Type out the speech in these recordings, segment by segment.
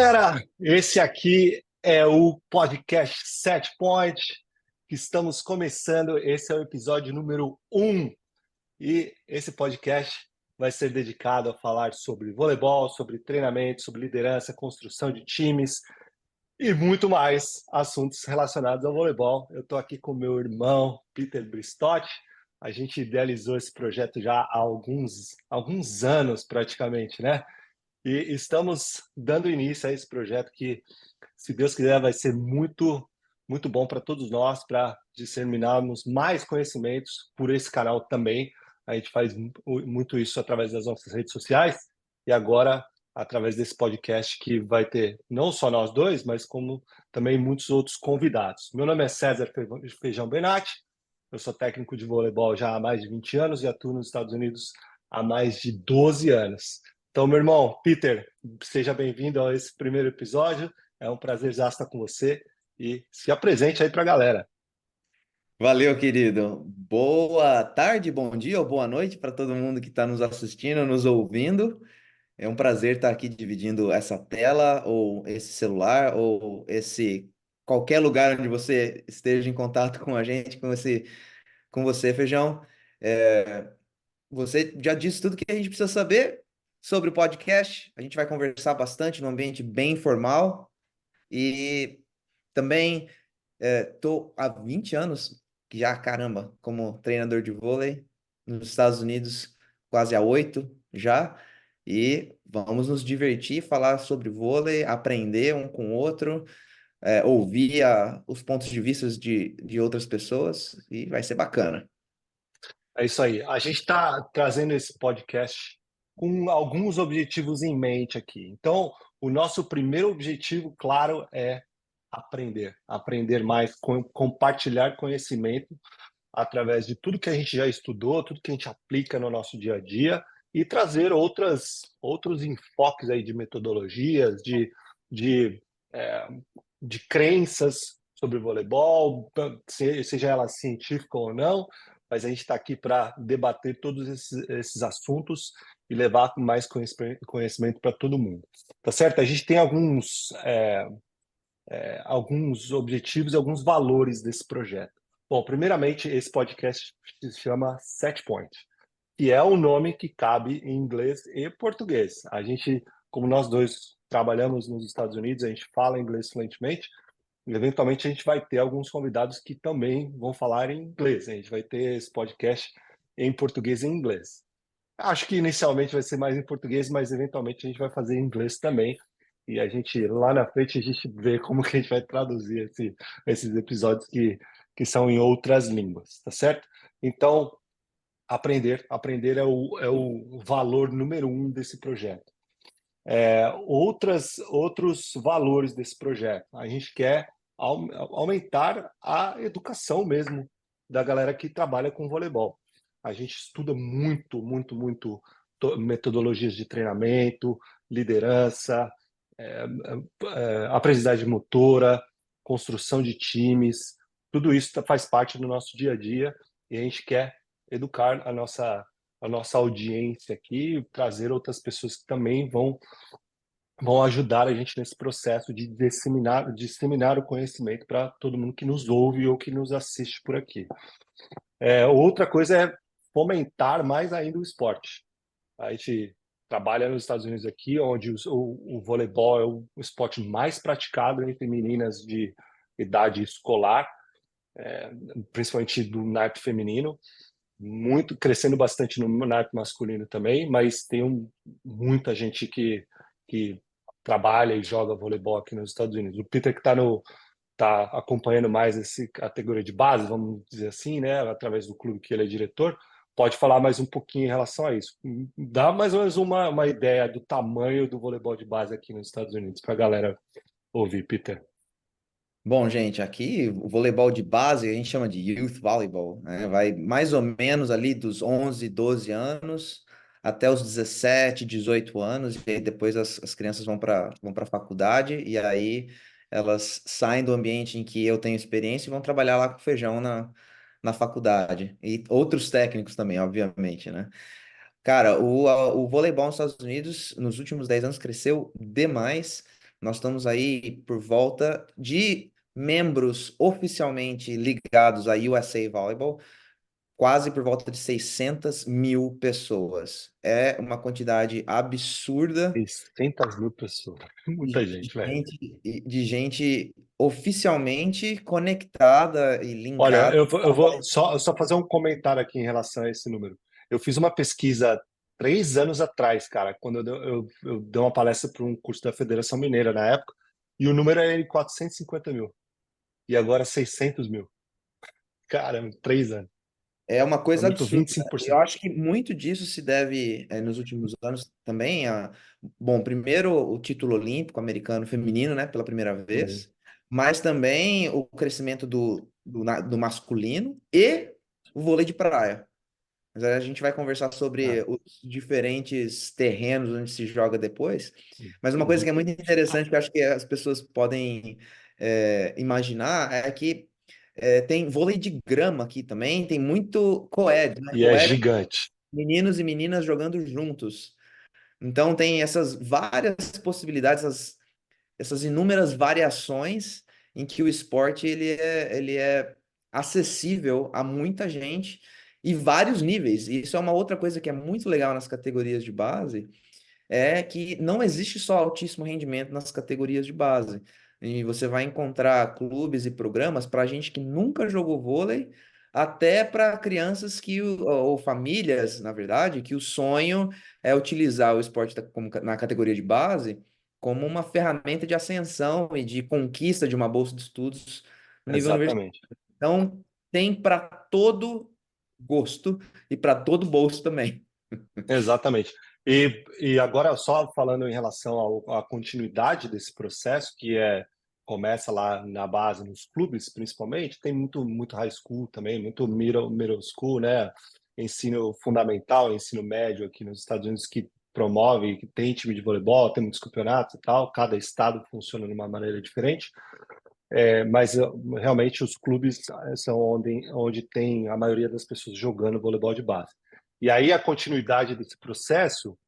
galera, esse aqui é o podcast Set Point, que estamos começando. Esse é o episódio número 1 e esse podcast vai ser dedicado a falar sobre voleibol, sobre treinamento, sobre liderança, construção de times e muito mais assuntos relacionados ao voleibol. Eu estou aqui com meu irmão, Peter Bristotti. A gente idealizou esse projeto já há alguns anos praticamente, né? E estamos dando início a esse projeto que, se Deus quiser, vai ser muito bom para todos nós, para disseminarmos mais conhecimentos por esse canal também. A gente faz muito isso através das nossas redes sociais e agora através desse podcast que vai ter não só nós dois, mas como também muitos outros convidados. Meu nome é César Feijão Benatti, eu sou técnico de voleibol já há mais de 20 anos e atuo nos Estados Unidos há mais de 12 anos. Então, meu irmão, Peter, seja bem-vindo a esse primeiro episódio. É um prazer já estar com você e se apresente aí para a galera. Valeu, querido. Boa tarde, bom dia ou boa noite para todo mundo que está nos assistindo, nos ouvindo. É um prazer estar aqui dividindo essa tela, ou esse celular, ou esse qualquer lugar onde você esteja em contato com a gente, com você, Feijão. É, Você já disse tudo que a gente precisa saber sobre o podcast. A gente vai conversar bastante num ambiente bem informal e também tô há 20 anos, que já, caramba, como treinador de vôlei nos Estados Unidos, quase há 8 já. E vamos nos divertir, falar sobre vôlei, aprender um com o outro, ouvir os pontos de vista de outras pessoas, e vai ser bacana. É isso aí. A gente está trazendo esse podcast com alguns objetivos em mente aqui. Então, o nosso primeiro objetivo, claro, é aprender mais, compartilhar conhecimento através de tudo que a gente já estudou, tudo que a gente aplica no nosso dia a dia e trazer outros enfoques aí de metodologias, de, é, de crenças sobre voleibol, seja ela científica ou não, mas a gente está aqui para debater todos esses assuntos e levar mais conhecimento para todo mundo. Tá certo? A gente tem alguns objetivos e alguns valores desse projeto. Bom, primeiramente, esse podcast se chama Set Point, que é um nome que cabe em inglês e português. A gente, como nós dois trabalhamos nos Estados Unidos, a gente fala inglês fluentemente, e eventualmente a gente vai ter alguns convidados que também vão falar em inglês. A gente vai ter esse podcast em português e em inglês. Acho que inicialmente vai ser mais em português, mas eventualmente a gente vai fazer em inglês também. E a gente, lá na frente, a gente vê como que a gente vai traduzir esses episódios que são em outras línguas, tá certo? Então, aprender é o valor número 1 desse projeto. Outros valores desse projeto. A gente quer aumentar a educação mesmo da galera que trabalha com voleibol. A gente estuda muito metodologias de treinamento, liderança, aprendizagem motora, construção de times. Tudo isso faz parte do nosso dia a dia e a gente quer educar a nossa audiência aqui, trazer outras pessoas que também vão ajudar a gente nesse processo de disseminar o conhecimento para todo mundo que nos ouve ou que nos assiste por aqui. Outra coisa é fomentar mais ainda o esporte. A gente trabalha nos Estados Unidos aqui, onde o voleibol é o esporte mais praticado entre meninas de idade escolar, principalmente do naipe feminino, muito crescendo bastante no naipe masculino também, mas tem muita gente que trabalha e joga voleibol aqui nos Estados Unidos. O Peter que tá acompanhando mais essa categoria de base, vamos dizer assim, né, através do clube que ele é diretor, pode falar mais um pouquinho em relação a isso. Dá mais ou menos uma ideia do tamanho do voleibol de base aqui nos Estados Unidos para a galera ouvir, Peter. Bom, gente, aqui o voleibol de base a gente chama de youth volleyball, né? Vai mais ou menos ali dos 11, 12 anos até os 17, 18 anos, e aí depois as crianças vão para a faculdade, e aí elas saem do ambiente em que eu tenho experiência e vão trabalhar lá com feijão na faculdade. E outros técnicos também, obviamente, né? Cara, o voleibol nos Estados Unidos nos últimos 10 anos cresceu demais. nós estamos aí por volta de membros oficialmente ligados à USA Volleyball, quase por volta de 600 mil pessoas. É uma quantidade absurda 600 mil pessoas. Muita de gente, velho. gente, de gente oficialmente conectada e Olha, linkada. eu vou só fazer um comentário aqui em relação a esse número. Eu fiz uma pesquisa 3 anos atrás, cara, quando eu dei uma palestra para um curso da Federação Mineira na época, e o número era de 450 mil. E agora 600 mil. Cara, em 3 anos. É uma coisa Aumentou absurda. Eu 25%. acho que muito disso se deve, nos últimos anos também, bom, primeiro o título olímpico americano feminino, né, pela primeira Né? vez, mas também o crescimento do masculino e o vôlei de praia. Mas aí a gente vai conversar Ah, sobre os diferentes terrenos onde se joga depois. Mas uma coisa uhum. que é muito interessante, que eu acho que as pessoas podem imaginar, é que tem vôlei de grama aqui também, tem muito co-ed, né? E é Co-ed, gigante. meninos e meninas jogando juntos. Então tem essas várias possibilidades, essas inúmeras variações em que o esporte ele é acessível a muita gente e vários níveis. E isso é uma outra coisa que é muito legal nas categorias de base, é que não existe só altíssimo rendimento nas categorias de base. E você vai encontrar clubes e programas para gente que nunca jogou vôlei, até para crianças ou famílias, na verdade, que o sonho é utilizar o esporte na categoria de base como uma ferramenta de ascensão e de conquista de uma bolsa de estudos no nível universitário. Exatamente. Então, tem para todo gosto e para todo bolso também. Exatamente. E agora, só falando em relação à continuidade desse processo, que começa lá na base, nos clubes, principalmente, tem muito high school também, muito middle school, né? Ensino fundamental, ensino médio aqui nos Estados Unidos que promove, que tem time de voleibol, tem muitos campeonatos e tal, cada estado funciona de uma maneira diferente. Mas realmente os clubes são onde tem a maioria das pessoas jogando voleibol de base. E aí a continuidade desse processo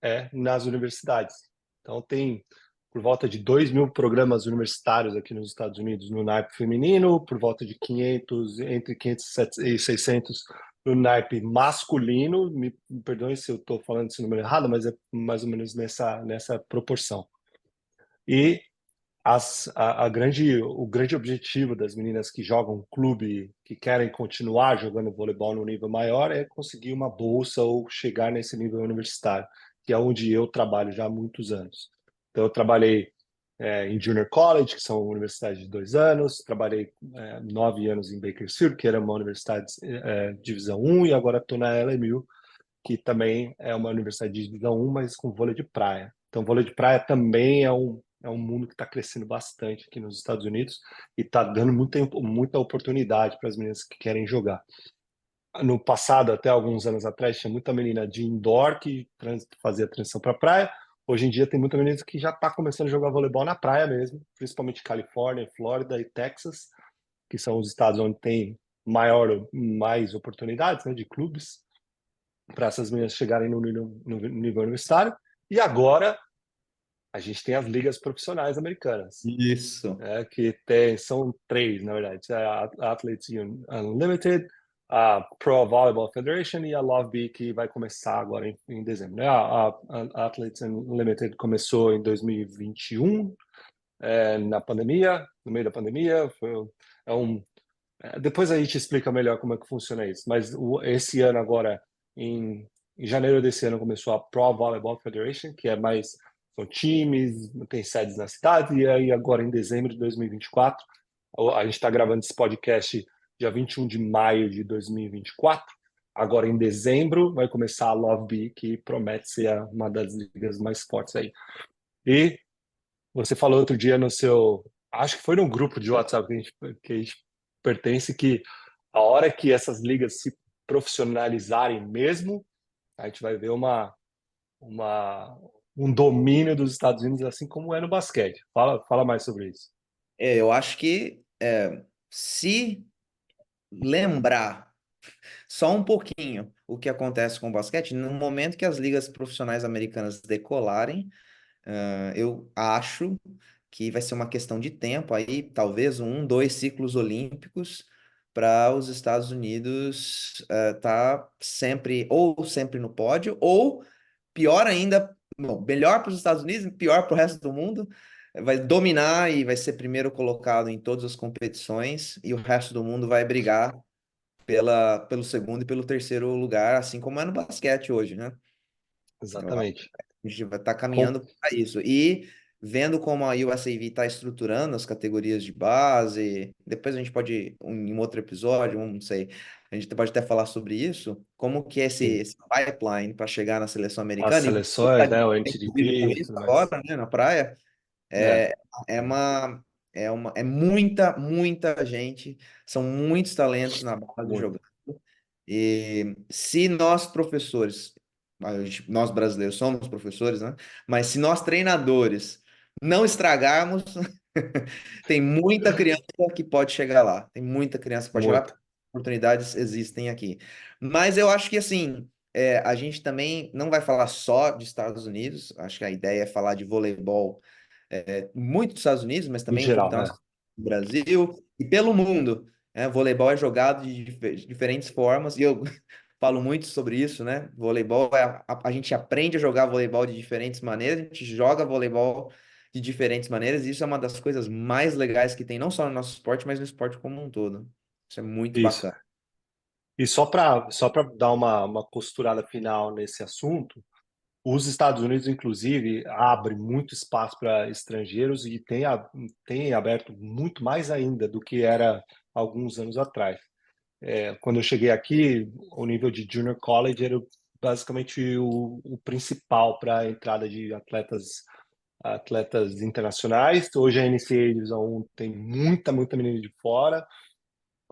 é nas universidades. Então tem por volta de 2.000 programas universitários aqui nos Estados Unidos no naipe feminino, por volta de 500, entre 500 e 600 no naipe masculino. Me perdoem se eu estou falando esse número errado, mas é mais ou menos nessa proporção. E o grande objetivo das meninas que jogam clube, que querem continuar jogando voleibol no nível maior, é conseguir uma bolsa ou chegar nesse nível universitário, que é onde eu trabalho já há muitos anos. Então, eu trabalhei em Junior College, que são universidades de 2 anos, trabalhei 9 anos em Bakersfield, que era uma universidade divisão 1, e agora estou na LMU, que também é uma universidade de divisão 1, mas com vôlei de praia. Então, vôlei de praia também é um mundo que está crescendo bastante aqui nos Estados Unidos e está dando muita oportunidade para as meninas que querem jogar. No passado, até alguns anos atrás, tinha muita menina de indoor que fazia transição para praia. Hoje em dia tem muita menina que já está começando a jogar voleibol na praia mesmo, principalmente Califórnia, Flórida e Texas, que são os estados onde tem mais oportunidades, né, de clubes para essas meninas chegarem no nível universitário. E agora a gente tem as ligas profissionais americanas, Isso. são três, na verdade: a Athletes Unlimited, a Pro Volleyball Federation e a Love B, que vai começar agora em dezembro. Né? A Athletes Unlimited começou em 2021, na pandemia, no meio da pandemia. É um, Depois a gente explica melhor como é que funciona isso. Mas esse ano agora, em janeiro desse ano, começou a Pro Volleyball Federation, que é mais são times, tem sedes na cidade, e aí agora em dezembro de 2024, a gente está gravando esse podcast dia 21 de maio de 2024. Agora em dezembro vai começar a Love B, que promete ser uma das ligas mais fortes aí. E você falou outro dia no seu, acho que foi num grupo de WhatsApp que a gente pertence, que a hora que essas ligas se profissionalizarem mesmo, a gente vai ver uma, um domínio dos Estados Unidos, assim como é no basquete. Fala mais sobre isso. Eu acho que se lembrar só um pouquinho o que acontece com o basquete, no momento que as ligas profissionais americanas decolarem, Eu acho que vai ser uma questão de tempo aí, talvez um, dois ciclos olímpicos para os Estados Unidos tá sempre ou sempre no pódio, ou pior ainda, bom, melhor para os Estados Unidos, pior para o resto do mundo, vai dominar e vai ser primeiro colocado em todas as competições, e o resto do mundo vai brigar pelo segundo e pelo terceiro lugar, assim como é no basquete hoje, né? Eu acho Exatamente. que a gente vai estar Com- caminhando para isso. E vendo como a USAV está estruturando as categorias de base, depois a gente pode, em um outro episódio, não sei, a gente pode até falar sobre isso, como que é sim. esse pipeline para chegar na seleção As americana, e você seleções, está né? O envolvido NTDP com e isso tudo mais. agora, né, na praia, É, é, é uma... é muita gente, são muitos talentos na base muito. jogando. E se nós, professores, nós brasileiros somos professores, né? Mas se nós, treinadores, não estragarmos, tem muita criança que pode chegar lá. Tem muita criança que pode chegar Muito. lá. Oportunidades existem aqui. Mas eu acho que, assim, a gente também não vai falar só de Estados Unidos. Acho que a ideia é falar de voleibol muito dos Estados Unidos, mas Em também um pouco geral, da é. nossa do Brasil e pelo mundo. Né? Voleibol é jogado de diferentes formas, e eu falo muito sobre isso, né? Voleibol, a gente aprende a jogar voleibol de diferentes maneiras, a gente joga voleibol de diferentes maneiras, e isso é uma das coisas mais legais que tem, não só no nosso esporte, mas no esporte como um todo. Isso é muito Isso. bacana. E só para dar uma costurada final nesse assunto, os Estados Unidos, inclusive, abre muito espaço para estrangeiros e tem aberto muito mais ainda do que era alguns anos atrás. Quando eu cheguei aqui, o nível de Junior College era basicamente o principal para a entrada de atletas internacionais. Hoje a NCAA Divisão 1 tem muita menina de fora.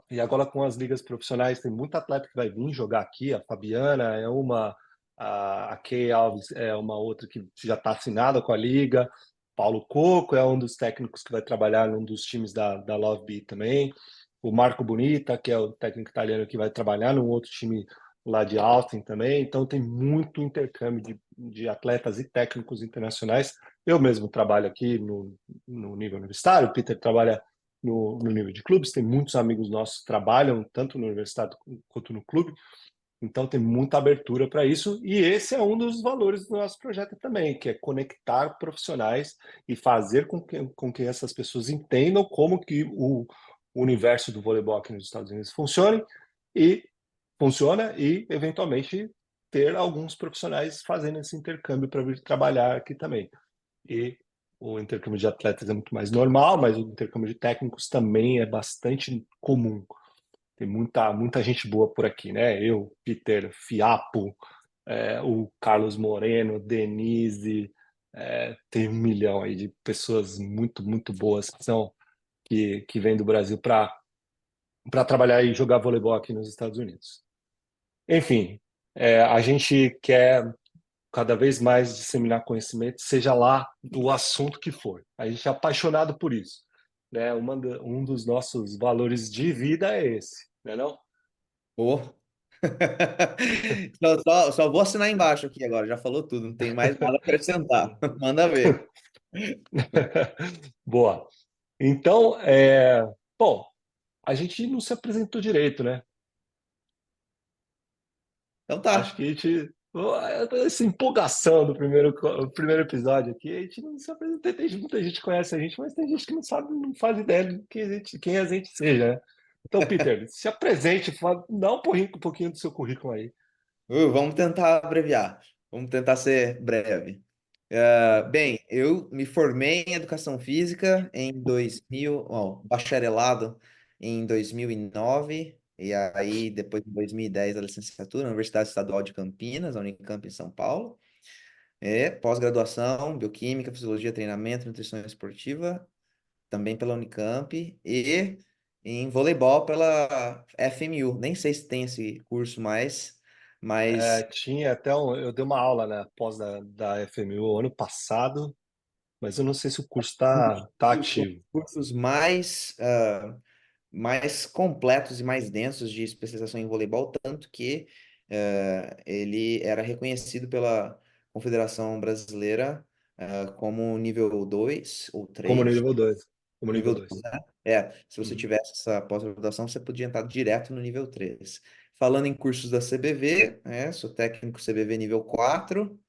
E agora com as ligas profissionais, tem muita atleta que vai vir jogar aqui. A Fabiana é uma, a Kay Alves é uma outra que já está assinada com a liga. Paulo Coco é um dos técnicos que vai trabalhar num dos times da Love Beat também. O Marco Bonita, que é o técnico italiano que vai trabalhar num outro time lá de Austin também. Então tem muito intercâmbio de atletas e técnicos internacionais. Eu mesmo trabalho aqui no nível universitário, o Peter trabalha no nível de clubes. Tem muitos amigos nossos que trabalham tanto na universidade quanto no clube, então tem muita abertura para isso. E esse é um dos valores do nosso projeto também, que é conectar profissionais e fazer com que essas pessoas entendam como que o universo do voleibol aqui nos Estados Unidos e funciona e eventualmente ter alguns profissionais fazendo esse intercâmbio para vir trabalhar aqui também. E o intercâmbio de atletas é muito mais normal, mas o intercâmbio de técnicos também é bastante comum. Tem muita gente boa por aqui, né? Eu, Peter, Fiapo, o Carlos Moreno, Denise, tem 1 milhão aí de pessoas muito boas que vêm do Brasil para trabalhar e jogar voleibol aqui nos Estados Unidos. Enfim, a gente quer cada vez mais disseminar conhecimento, seja lá do assunto que for. A gente é apaixonado por isso, né? Um dos nossos valores de vida é esse, né não? Oh. Só vou assinar embaixo aqui agora, já falou tudo, não tem mais nada a acrescentar. Manda ver. Boa. Então, bom, a gente não se apresentou direito, né? Então Acho tá. que a gente. Essa empolgação do primeiro episódio aqui, a gente não se apresenta. Muita gente que conhece a gente, mas tem gente que não sabe, não faz ideia de quem a gente seja, né? Então, Peter, se apresente, dá um pouquinho do seu currículo aí. Vamos tentar abreviar. Vamos tentar ser breve. Bem, eu me formei em Educação Física em 2000, ó, bacharelado em 2009, e aí depois em 2010 a licenciatura na Universidade Estadual de Campinas, a Unicamp em São Paulo. Pós-graduação, Bioquímica, Fisiologia, Treinamento, Nutrição Esportiva, também pela Unicamp, e em voleibol pela FMU. Nem sei se tem esse curso mais, mas Tinha até eu dei uma aula na pós da FMU ano passado, mas eu não sei se o curso tá um ativo. cursos mais completos e mais densos de especialização em voleibol, tanto que ele era reconhecido pela Confederação Brasileira como nível 2 ou Como 3. nível 2. Como nível Nível 2, 2. né? Se você Uhum. tivesse essa pós-graduação, você podia entrar direto no nível 3. Falando em cursos da CBV, sou técnico CBV nível 4.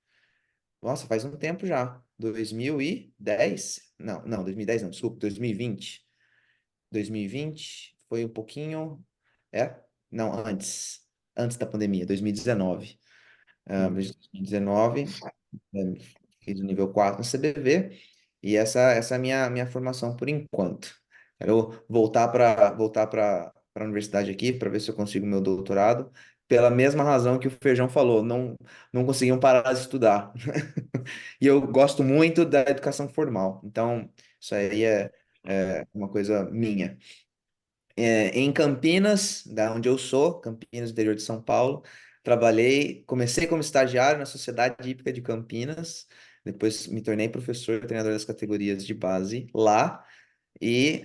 Nossa, faz um tempo já. 2010? Não, 2010 não, desculpa, 2020. 2020 foi um pouquinho. É? Não, antes. Antes da pandemia, 2019. Uhum. 2019, né, fiz o nível 4 no CBV, e essa é a minha formação por enquanto. Quero voltar para a universidade aqui para ver se eu consigo meu doutorado, pela mesma razão que o Feijão falou, não conseguiam parar de estudar. E eu gosto muito da educação formal, então isso aí é uma coisa minha. Em Campinas, da onde eu sou, Campinas, interior de São Paulo, comecei como estagiário na Sociedade Hípica de Campinas, depois me tornei professor e treinador das categorias de base lá, e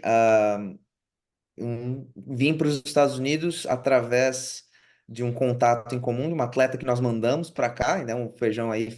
vim para os Estados Unidos através de um contato em comum de uma atleta que nós mandamos para cá, né? O Feijão aí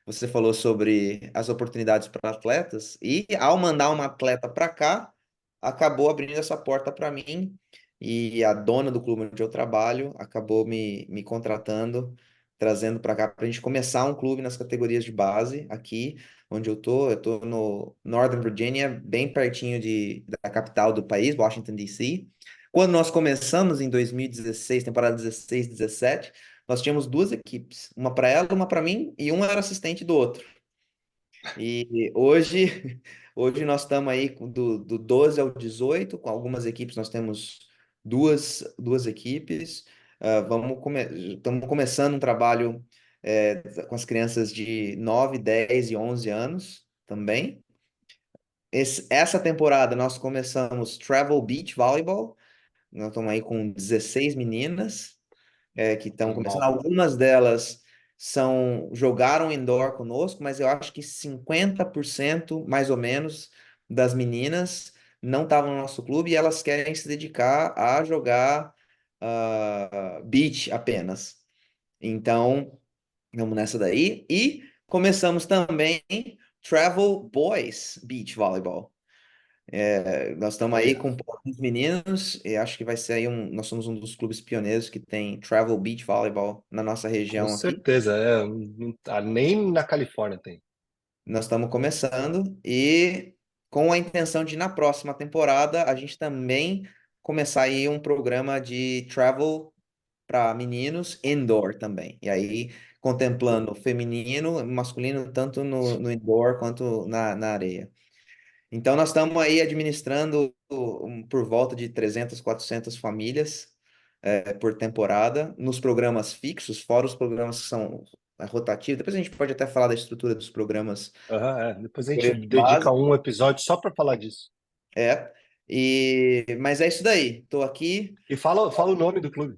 você falou sobre as oportunidades para atletas, e ao mandar uma atleta para cá, acabou abrindo essa porta para mim, e a dona do clube onde eu trabalho acabou me contratando, trazendo para cá para a gente começar um clube nas categorias de base aqui onde eu tô no Northern Virginia, bem pertinho da capital do país, Washington, D.C. Quando nós começamos em 2016, temporada 16, 17, nós tínhamos duas equipes, uma para ela, uma para mim, e um era assistente do outro. E hoje, hoje nós estamos aí do 12 ao 18, com algumas equipes, nós temos duas equipes. Estamos começando um trabalho com as crianças de 9, 10 e 11 anos também. Essa temporada nós começamos Travel Beach Volleyball, nós estamos aí com 16 meninas que estão começando. Animal. Algumas delas jogaram indoor conosco, mas eu acho que 50% mais ou menos das meninas não estavam no nosso clube e elas querem se dedicar a jogar beach apenas. Então, vamos nessa daí. E começamos também Travel Boys Beach Volleyball. Nós estamos aí Olha, com poucos meninos e acho que vai ser aí nós somos um dos clubes pioneiros que tem Travel Beach Volleyball na nossa com região aqui. certeza. Nem na Califórnia tem. Nós estamos começando e com a intenção de na próxima temporada a gente também começar aí um programa de travel para meninos indoor também. E aí contemplando feminino, masculino, tanto no indoor quanto na areia. Então, nós estamos aí administrando por volta de 300, 400 famílias por temporada, nos programas fixos, fora os programas que são rotativos. Depois a gente pode até falar da estrutura dos programas Aham, depois a gente de dedica base. um episódio só para falar disso. É. Mas é isso daí. Estou aqui. E fala o nome do clube.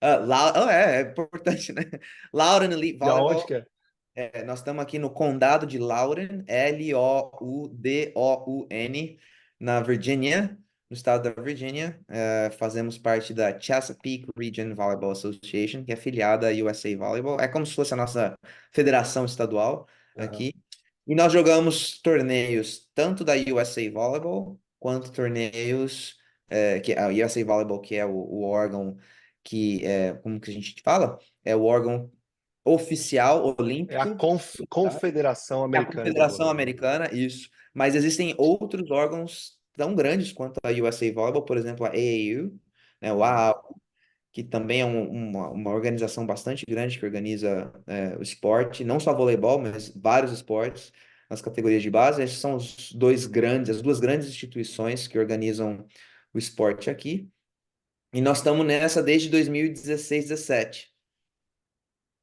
É importante, né? Loudoun Elite De aonde que Volleyball. é? Nós estamos aqui no condado de Loudoun, Loudoun, na Virgínia, no estado da Virgínia. Fazemos parte da Chesapeake Region Volleyball Association, que é afiliada à USA Volleyball. É como se fosse a nossa federação estadual Aham. aqui. E nós jogamos torneios tanto da USA Volleyball, quanto torneios que a USA Volleyball, que é o órgão como que a gente fala? É o órgão oficial É a olímpico, tá? Confederação É a Americana de Confederação Vôlei. Americana, isso. Mas existem outros órgãos tão grandes quanto a USA Volleyball, por exemplo, a AAU, né, o Uhum. AAU, que também é uma organização bastante grande que organiza o esporte, não só voleibol, mas vários esportes nas categorias de base. Esses são as duas grandes instituições que organizam o esporte aqui. E nós estamos nessa desde 2016, 17.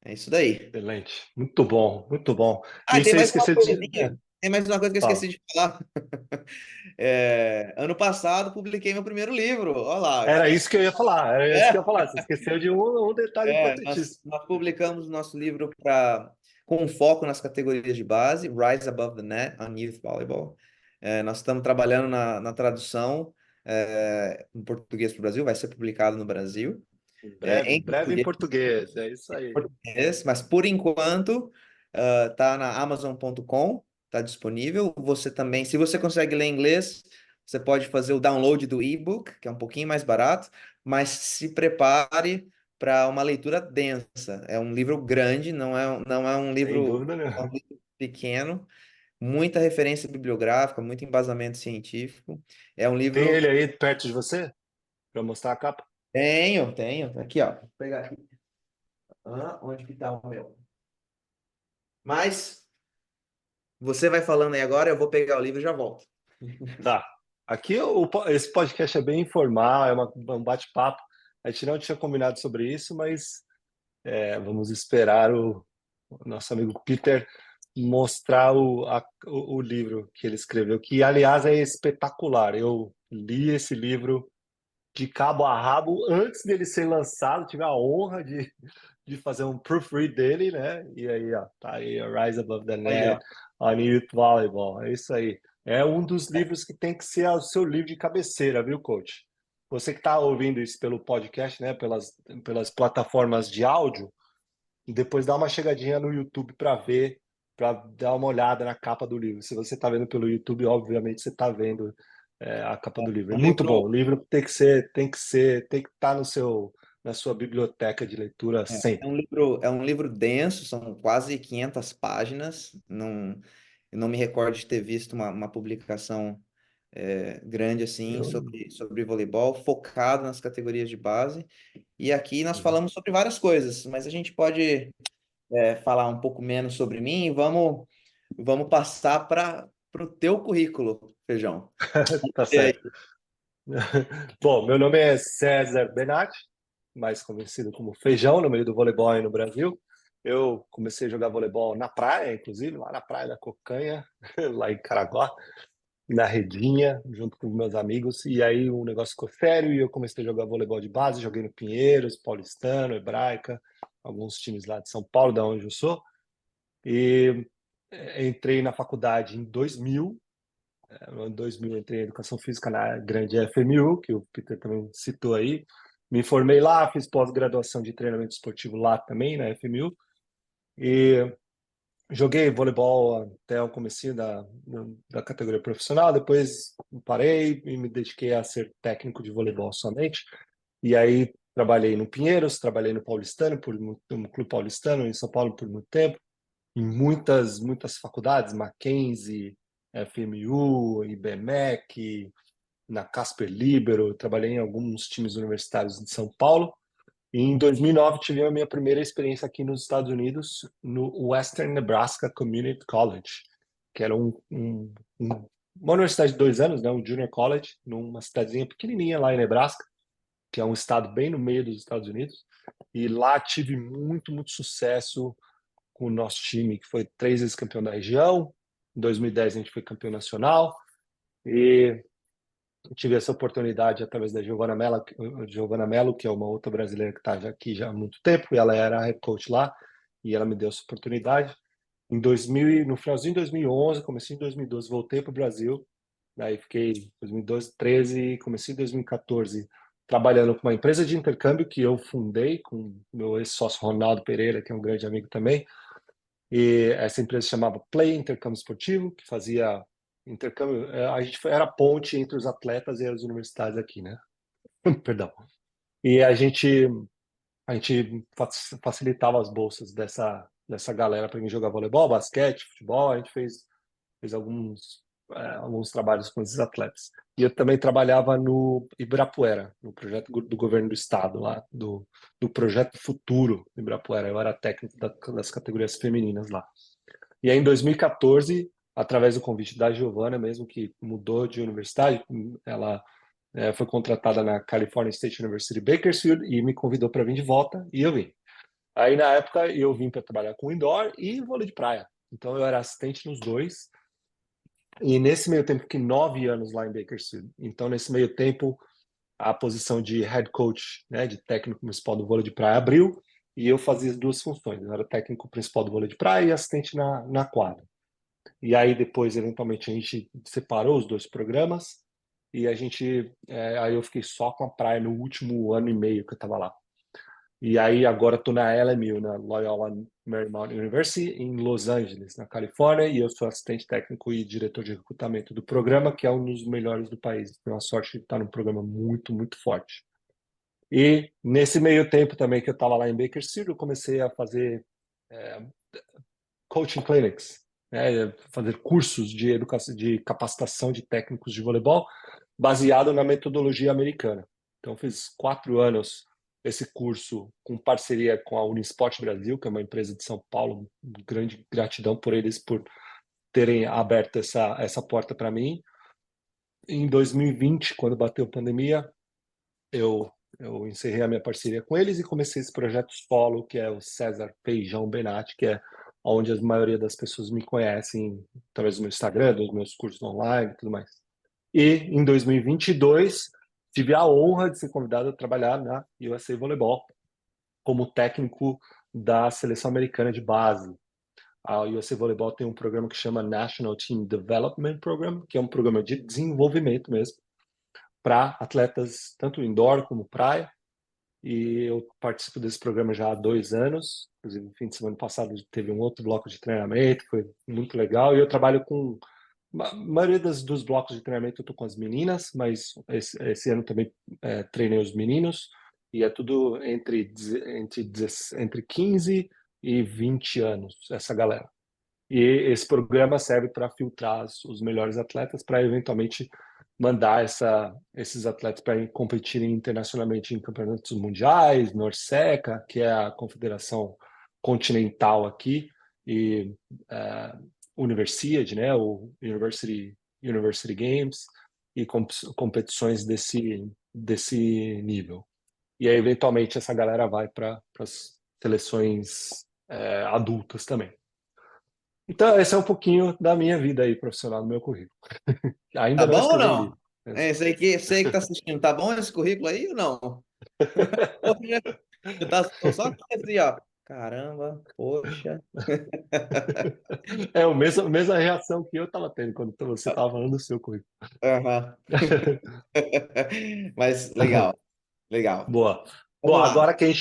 É isso daí. Excelente. Muito bom, muito bom. Ah, E tem você mais uma esqueceu de. coisinha. Tem mais uma coisa que eu Fala. esqueci de falar. Ano passado publiquei meu primeiro livro. Olha lá, Era cara. isso que eu ia falar, era isso que eu ia É, falar. Você esqueceu de um detalhe nós, importantíssimo. nós publicamos o nosso livro com foco nas categorias de base, Rise Above the Net on Youth Volleyball. Nós estamos trabalhando na tradução em português para o Brasil, vai ser publicado no Brasil, Em em breve em português. português. É isso aí. Português, mas por enquanto Tá na Amazon.com, tá disponível. Você também, se você consegue ler inglês, você pode fazer o download do e-book, que é um pouquinho mais barato, mas se prepare para uma leitura densa. É um livro grande, não é um Sem livro, dúvida, é um né? livro pequeno, muita referência bibliográfica, muito embasamento científico. É um Tem livro. ele aí perto de você para mostrar a capa? Tenho. Aqui, ó. Vou pegar aqui. Onde que tá o meu? Mas você vai falando aí agora, eu vou pegar o livro e já volto. Tá. Aqui esse podcast é bem informal, é um bate-papo. A gente não tinha combinado sobre isso, mas vamos esperar o nosso amigo Peter mostrar o livro que ele escreveu, que, aliás, é espetacular. Eu li esse livro de cabo a rabo antes dele ser lançado, tive a honra de fazer um proofread dele, né? E aí, ó, tá aí, Rise Above the Aí, ó. Net, on Youth Volleyball, é isso aí. É um dos livros que tem que ser o seu livro de cabeceira, viu, coach? Você que está ouvindo isso pelo podcast, né, pelas plataformas de áudio, depois dá uma chegadinha no YouTube para ver, para dar uma olhada na capa do livro. Se você está vendo pelo YouTube, obviamente você está vendo a capa do livro. É É um muito bom. livro, O livro tem que estar no na sua biblioteca de leitura sempre. é um livro denso, são quase 500 páginas. Não, eu não me recordo de ter visto uma publicação grande assim Eu, sobre voleibol, focado nas categorias de base. E aqui nós falamos sobre várias coisas, mas a gente pode falar um pouco menos sobre mim e vamos passar para o teu currículo, Feijão. tá E aí? certo. Bom, meu nome é César Benatti, mais conhecido como Feijão no meio do voleibol aí no Brasil. Eu comecei a jogar voleibol na praia, inclusive, lá na Praia da Cocanha, lá em Caraguá, na redinha, junto com meus amigos. E aí o negócio ficou sério e eu comecei a jogar voleibol de base. Joguei no Pinheiros, Paulistano, Hebraica, alguns times lá de São Paulo, da onde eu sou. E entrei na faculdade em 2000. Em 2000 entrei em Educação Física na grande FMU, que o Peter também citou aí. Me formei lá, fiz pós-graduação de treinamento esportivo lá também, na FMU. E joguei voleibol até o comecinho da categoria profissional, depois parei e me dediquei a ser técnico de voleibol somente. E aí trabalhei no Pinheiros, trabalhei no Paulistano, no Clube Paulistano, em São Paulo por muito tempo, em muitas faculdades, Mackenzie, FMU, IBMEC, na Casper Libero, trabalhei em alguns times universitários de São Paulo. E em 2009 tive a minha primeira experiência aqui nos Estados Unidos, no Western Nebraska Community College, que era uma universidade de 2 anos, né, um junior college, numa cidadezinha pequenininha lá em Nebraska, que é um estado bem no meio dos Estados Unidos. E lá tive muito sucesso com o nosso time, que foi 3 vezes campeão da região. Em 2010 a gente foi campeão nacional. E tive essa oportunidade através da Giovana Mello, que é uma outra brasileira que está aqui já há muito tempo, e ela era a head coach lá, e ela me deu essa oportunidade. No finalzinho de 2011, comecei em 2012, voltei para o Brasil, daí fiquei 2012, 13, comecei em 2014 trabalhando com uma empresa de intercâmbio que eu fundei com meu ex-sócio Ronaldo Pereira, que é um grande amigo também, e essa empresa se chamava Play Intercâmbio Esportivo, que fazia intercâmbio. A gente era a ponte entre os atletas e as universidades aqui, né? Perdão. E a gente facilitava as bolsas dessa galera para mim jogar voleibol, basquete, futebol. A gente fez alguns trabalhos com esses atletas. E eu também trabalhava no Ibirapuera, no projeto do governo do estado, lá, do projeto Futuro do Ibirapuera. Eu era técnico das categorias femininas lá. E aí, em 2014, através do convite da Giovana mesmo, que mudou de universidade, ela foi contratada na California State University Bakersfield e me convidou para vir de volta, e eu vim. Aí, na época, eu vim para trabalhar com indoor e vôlei de praia. Então, eu era assistente nos dois. E nesse meio tempo, fiquei 9 anos lá em Bakersfield. Então, nesse meio tempo, a posição de head coach, né, de técnico principal do vôlei de praia abriu, e eu fazia as duas funções. Eu era técnico principal do vôlei de praia e assistente na quadra. E aí depois, eventualmente, a gente separou os dois programas e aí eu fiquei só com a praia no último ano e meio que eu estava lá. E aí agora estou na LMU, na Loyola Marymount University, em Los Angeles, na Califórnia, e eu sou assistente técnico e diretor de recrutamento do programa, que é um dos melhores do país. Tenho a sorte de estar num programa muito, muito forte. E nesse meio tempo também que eu estava lá em Bakersfield, eu comecei a fazer é, coaching clinics, né, fazer cursos de educação, de capacitação de técnicos de voleibol, baseado na metodologia americana. Então, fiz 4 anos esse curso com parceria com a Unisport Brasil, que é uma empresa de São Paulo. Grande gratidão por eles por terem aberto essa porta para mim. Em 2020, quando bateu a pandemia, eu, eu encerrei a minha parceria com eles e comecei esse projeto solo, que é o César Feijão Benatti, que é onde a maioria das pessoas me conhecem através do meu Instagram, dos meus cursos online e tudo mais. E em 2022, tive a honra de ser convidado a trabalhar na USA Volleyball como técnico da seleção americana de base. A USA Volleyball tem um programa que chama National Team Development Program, que é um programa de desenvolvimento mesmo, para atletas tanto indoor como praia. E eu participo desse programa já há 2 anos. Inclusive, no fim de semana passado teve um outro bloco de treinamento, foi muito legal. E eu trabalho com a maioria dos blocos de treinamento eu estou com as meninas, mas esse ano também treinei os meninos, e é tudo entre 15 e 20 anos, essa galera. E esse programa serve para filtrar os melhores atletas para eventualmente mandar esses atletas para competirem internacionalmente em campeonatos mundiais, Norseca, que é a confederação continental aqui, e Universiade, né, o University Games, e competições desse nível. E aí, eventualmente, essa galera vai para as seleções adultas também. Então, esse é um pouquinho da minha vida aí profissional, do meu currículo. Tá Ainda não bom ou escrevi não? livro. Mas... É, você que tá assistindo, tá bom esse currículo aí ou não? Poxa, tô só aqui assim, ó. Caramba, poxa. É a mesma reação que eu estava tendo quando você estava falando do seu currículo. Aham. Mas legal, legal. Boa. Bom, Vamos lá. agora que a gente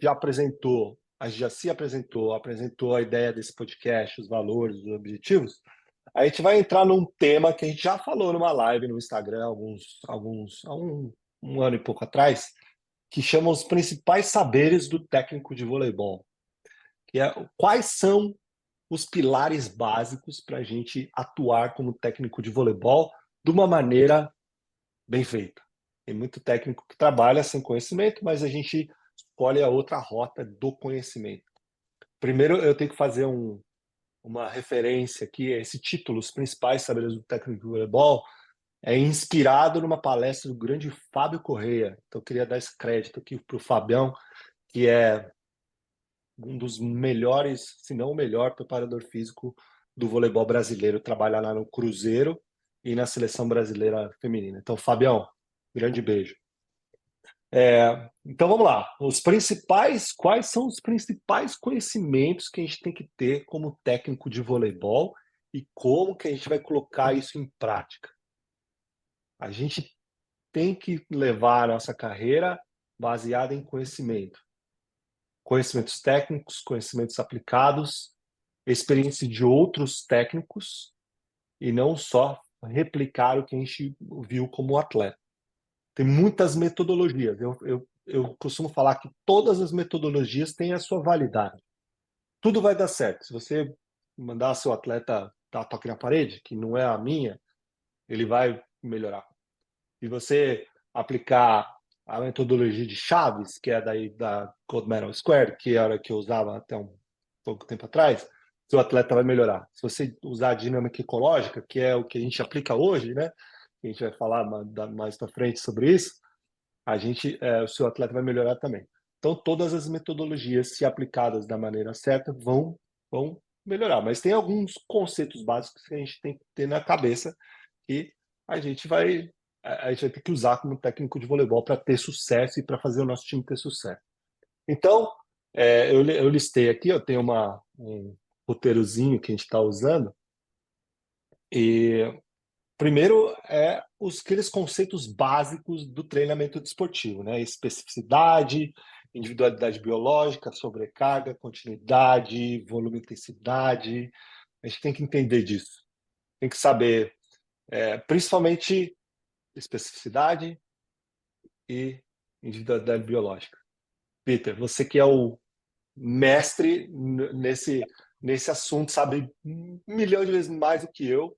já apresentou, a gente já se apresentou a ideia desse podcast, os valores, os objetivos, a gente vai entrar num tema que a gente já falou numa live no Instagram há um ano e pouco atrás, que chama os principais saberes do técnico de voleibol, que é quais são os pilares básicos para a gente atuar como técnico de voleibol de uma maneira bem feita. Tem muito técnico que trabalha sem conhecimento, mas a gente escolhe a outra rota do conhecimento. Primeiro, eu tenho que fazer uma referência aqui, esse título, Os Principais Saberes do Técnico de Voleibol, é inspirado numa palestra do grande Fábio Correia. Então, eu queria dar esse crédito aqui para o Fabião, que é um dos melhores, se não o melhor, preparador físico do voleibol brasileiro. Trabalha lá no Cruzeiro e na seleção brasileira feminina. Então, Fabião, grande beijo. Então vamos lá. Quais são os principais conhecimentos que a gente tem que ter como técnico de voleibol e como que a gente vai colocar isso em prática? A gente tem que levar a nossa carreira baseada em conhecimento. Conhecimentos técnicos, conhecimentos aplicados, experiência de outros técnicos e não só replicar o que a gente viu como atleta. Tem muitas metodologias. Eu costumo falar que todas as metodologias têm a sua validade. Tudo vai dar certo. Se você mandar seu atleta dar toque na parede, que não é a minha, ele vai melhorar. Se você aplicar a metodologia de Chaves, que é daí da Gold Medal Square, que era a que eu usava até um pouco tempo atrás, seu atleta vai melhorar. Se você usar a dinâmica ecológica, que é o que a gente aplica hoje, né? A gente vai falar mais para frente sobre isso, o seu atleta vai melhorar também. Então, todas as metodologias, se aplicadas da maneira certa, vão melhorar. Mas tem alguns conceitos básicos que a gente tem que ter na cabeça que a gente vai, a gente vai ter que usar como técnico de voleibol para ter sucesso e para fazer o nosso time ter sucesso. Então, eu listei aqui, eu tenho um roteirozinho que a gente está usando, e Primeiro aqueles conceitos básicos do treinamento desportivo, né? Especificidade, individualidade biológica, sobrecarga, continuidade, volume e intensidade. A gente tem que entender disso. Tem que saber, principalmente, especificidade e individualidade biológica. Peter, você que é o mestre nesse assunto, sabe 1 milhão de vezes mais do que eu.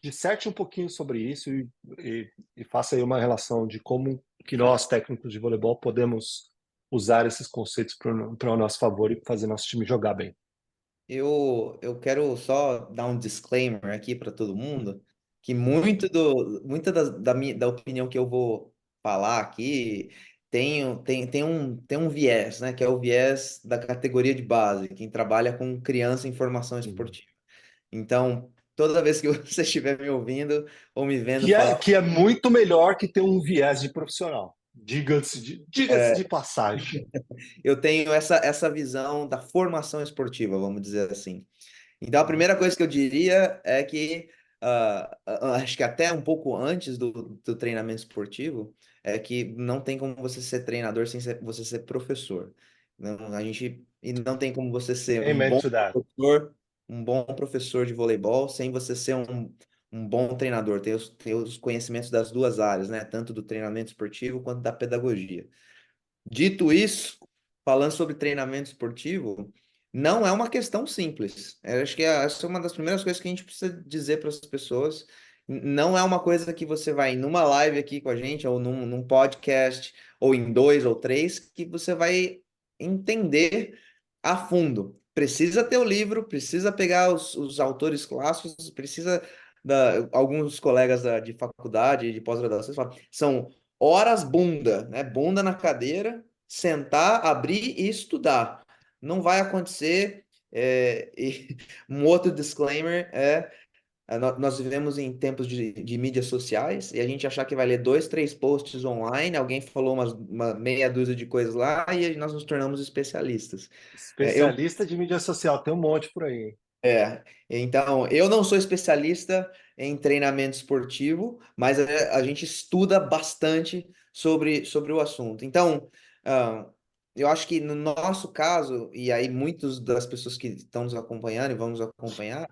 Disserte um pouquinho sobre isso e faça aí uma relação de como que nós, técnicos de voleibol, podemos usar esses conceitos para o nosso favor e fazer nosso time jogar bem. Eu quero só dar um disclaimer aqui para todo mundo, que muita da opinião que eu vou falar aqui tem um viés, né? Que é o viés da categoria de base, quem trabalha com criança em formação Uhum. esportiva. Então, toda vez que você estiver me ouvindo ou me vendo Que é, falar, que é muito melhor que ter um viés de profissional. Diga-se de passagem. eu tenho essa visão da formação esportiva, vamos dizer assim. Então, a primeira coisa que eu diria é que, acho que até um pouco antes do treinamento esportivo, é que não tem como você ser treinador sem você ser professor. Não, e não tem como você ser Amen to that. um bom professor de voleibol sem você ser um bom treinador, ter os conhecimentos das duas áreas, né? Tanto do treinamento esportivo quanto da pedagogia. Dito isso, falando sobre treinamento esportivo, não é uma questão simples. Eu acho que essa é uma das primeiras coisas que a gente precisa dizer para as pessoas. Não é uma coisa que você vai numa live aqui com a gente, ou num podcast, ou em dois ou três, que você vai entender a fundo. Precisa ter o livro, precisa pegar os autores clássicos, precisa alguns colegas de faculdade, de pós-graduação, falam, são horas bunda, né? Bunda na cadeira, sentar, abrir e estudar. Não vai acontecer. E um outro disclaimer nós vivemos em tempos de mídias sociais e a gente achar que vai ler dois, três posts online, alguém falou uma meia dúzia de coisas lá e nós nos tornamos especialistas. Eu Especialista de mídia social, tem um monte por aí, hein? então, eu não sou especialista em treinamento esportivo, mas a gente estuda bastante sobre o assunto. Então, ah, eu acho que no nosso caso, e aí muitas das pessoas que estão nos acompanhando e vão nos acompanhar,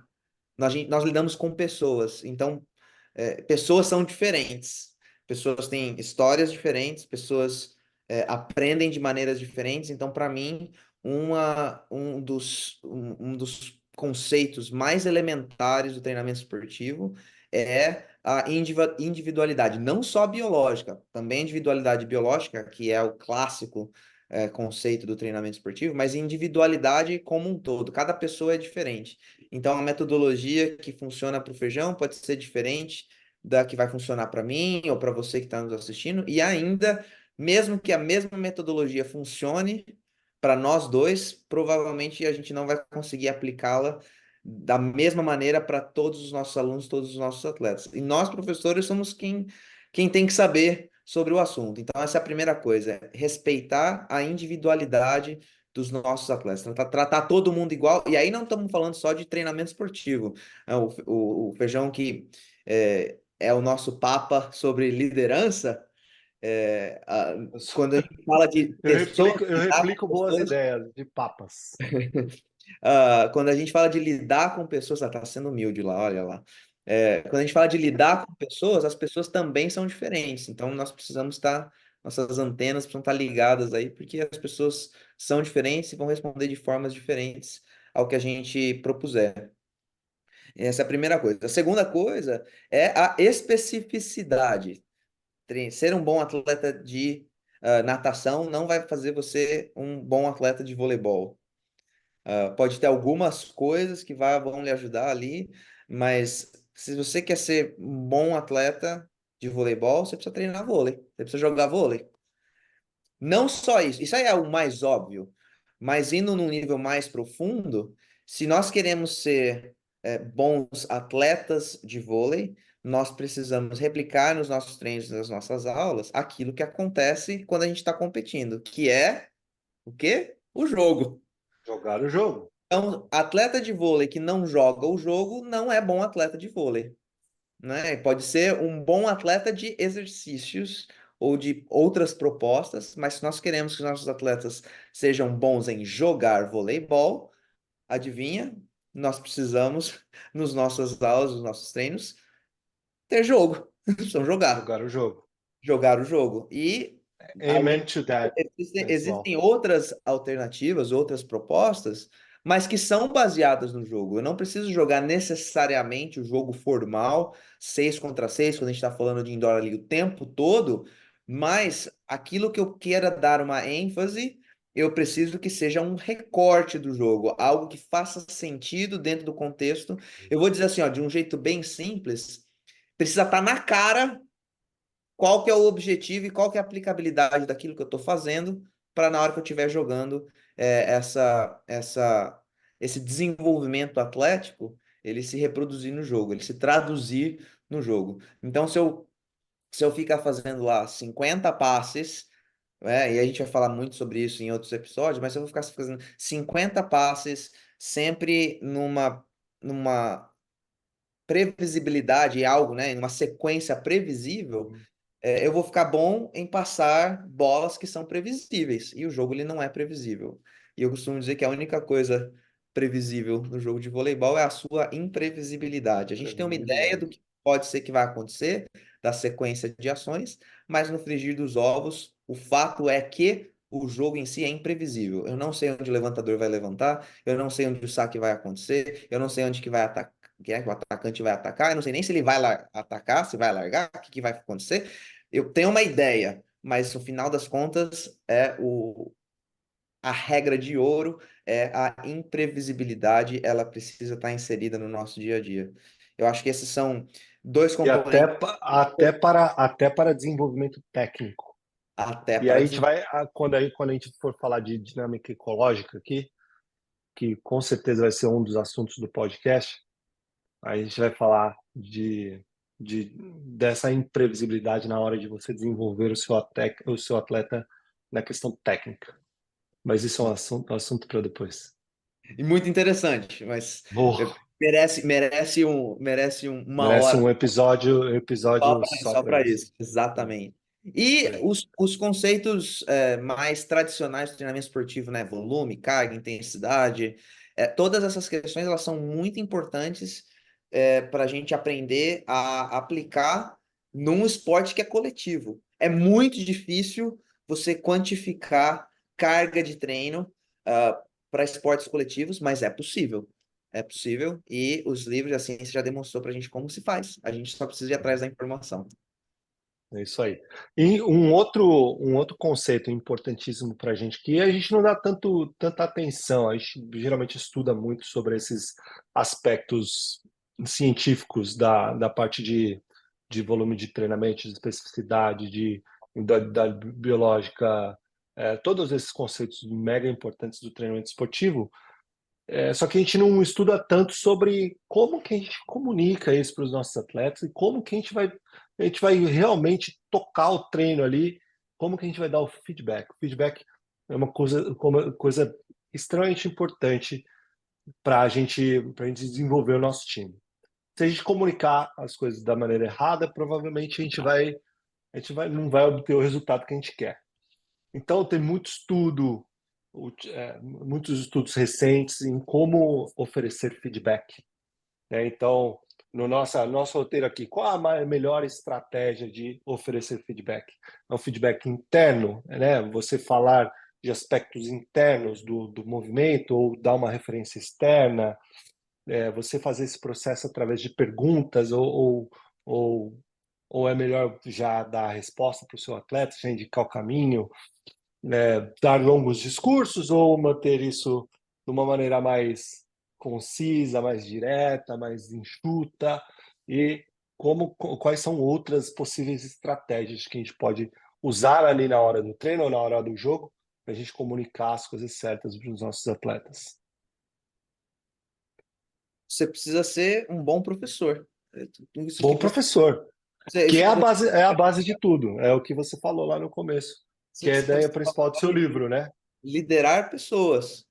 nós lidamos com pessoas. Então, pessoas são diferentes. Pessoas têm histórias diferentes, pessoas aprendem de maneiras diferentes. Então, para mim, um dos conceitos mais elementares do treinamento esportivo é a individualidade, não só biológica, também individualidade biológica, que é o clássico conceito do treinamento esportivo, mas individualidade como um todo. Cada pessoa é diferente. Então, a metodologia que funciona para o feijão pode ser diferente da que vai funcionar para mim ou para você que está nos assistindo. E ainda, mesmo que a mesma metodologia funcione para nós dois, provavelmente a gente não vai conseguir aplicá-la da mesma maneira para todos os nossos alunos, todos os nossos atletas. E nós, professores, somos quem tem que saber sobre o assunto. Então, essa é a primeira coisa, é respeitar a individualidade dos nossos atletas, tratar todo mundo igual, e aí não estamos falando só de treinamento esportivo. O Feijão, que é o nosso papa sobre liderança, é, a- Eu, sou- quando a gente fala de eu pessoas, replico, eu lidar replico com boas pessoas, ideias de papas. quando a gente fala de lidar com pessoas, tá sendo humilde lá, olha lá. Quando a gente fala de lidar com pessoas, as pessoas também são diferentes. Então, nós precisamos estar, nossas antenas precisam estar ligadas aí, porque as pessoas são diferentes e vão responder de formas diferentes ao que a gente propuser. Essa é a primeira coisa. A segunda coisa é a especificidade. Ser um bom atleta de natação não vai fazer você um bom atleta de voleibol. Pode ter algumas coisas que vão lhe ajudar ali, mas se você quer ser um bom atleta de voleibol, você precisa treinar vôlei, você precisa jogar vôlei. Não só isso aí é o mais óbvio, mas indo num nível mais profundo, se nós queremos ser bons atletas de vôlei, nós precisamos replicar nos nossos treinos, nas nossas aulas, aquilo que acontece quando a gente está competindo, que é o quê? O jogo. Jogar o jogo. Então, atleta de vôlei que não joga o jogo não é bom atleta de vôlei. né? Pode ser um bom atleta de exercícios ou de outras propostas, mas se nós queremos que os nossos atletas sejam bons em jogar voleibol, adivinha? Nós precisamos, nos nossos aulas, nos nossos treinos, ter jogo. Precisam jogar, Jogar o jogo. jogar o jogo. E Amen to that as well. existem outras alternativas, outras propostas, mas que são baseadas no jogo. Eu não preciso jogar necessariamente o jogo formal, 6 contra 6, quando a gente está falando de indoor ali o tempo todo, mas aquilo que eu queira dar uma ênfase, eu preciso que seja um recorte do jogo, algo que faça sentido dentro do contexto. Eu vou dizer assim, ó, de um jeito bem simples, precisa estar na cara qual que é o objetivo e qual que é a aplicabilidade daquilo que eu estou fazendo para na hora que eu estiver jogando esse desenvolvimento atlético, ele se reproduzir no jogo, ele se traduzir no jogo. Então, se eu ficar fazendo lá 50 passes, e a gente vai falar muito sobre isso em outros episódios, mas se eu vou ficar fazendo 50 passes sempre numa previsibilidade, algo, né, numa sequência previsível, eu vou ficar bom em passar bolas que são previsíveis. E o jogo ele não é previsível. E eu costumo dizer que a única coisa previsível no jogo de voleibol é a sua imprevisibilidade. A gente tem uma ideia do Previsibilidade. que pode ser que vai acontecer, da sequência de ações, mas no frigir dos ovos, o fato é que o jogo em si é imprevisível. Eu não sei onde o levantador vai levantar, eu não sei onde o saque vai acontecer, eu não sei onde que vai atacar, que é que o atacante vai atacar, eu não sei nem se ele vai atacar, se vai largar, o que que vai acontecer. Eu tenho uma ideia, mas no final das contas a regra de ouro é a imprevisibilidade, ela precisa estar inserida no nosso dia a dia. Eu acho que esses são dois E até, componentes até para desenvolvimento técnico. até E aí para a gente vai, quando a gente for falar de dinâmica ecológica aqui, que com certeza vai ser um dos assuntos do podcast, aí a gente vai falar dessa imprevisibilidade na hora de você desenvolver o seu atleta na questão técnica. Mas isso é um assunto para depois. e muito interessante, mas Vou. uma Merece hora um episódio só só para para isso. isso, exatamente. E Isso aí. os conceitos mais tradicionais do treinamento esportivo, né? Volume, carga, intensidade, todas essas questões elas são muito importantes para a gente aprender a aplicar num esporte que é coletivo. É muito difícil você quantificar carga de treino para esportes coletivos, mas é possível. É possível e os livros, a ciência já demonstrou para a gente como se faz. A gente só precisa ir atrás da informação. É isso aí. E um outro conceito importantíssimo para a gente, que a gente não dá tanta atenção, a gente geralmente estuda muito sobre esses aspectos científicos da parte de volume de treinamento, de especificidade, da biológica, todos esses conceitos mega importantes do treinamento esportivo. Só que a gente não estuda tanto sobre como que a gente comunica isso para os nossos atletas e como que a gente vai realmente tocar o treino ali, como que a gente vai dar o feedback. O feedback é uma coisa extremamente importante para a gente desenvolver o nosso time. Se a gente comunicar as coisas da maneira errada, provavelmente não vai obter o resultado que a gente quer. Então, tem muitos estudos recentes em como oferecer feedback, né? Então, no nosso roteiro aqui, qual a melhor estratégia de oferecer feedback? É um feedback interno, né? Você falar de aspectos internos do movimento ou dar uma referência externa, você fazer esse processo através de perguntas ou, ou é melhor já dar a resposta para o seu atleta, já indicar o caminho, dar longos discursos ou manter isso de uma maneira mais concisa, mais direta, mais enxuta? E quais são outras possíveis estratégias que a gente pode usar ali na hora do treino ou na hora do jogo para a gente comunicar as coisas certas para os nossos atletas? Você precisa ser um bom professor. Isso que Bom você, professor, que isso é que a você, base, é a base de tudo, é o que você falou lá no começo, que é a ideia principal do seu livro, né? liderar pessoas.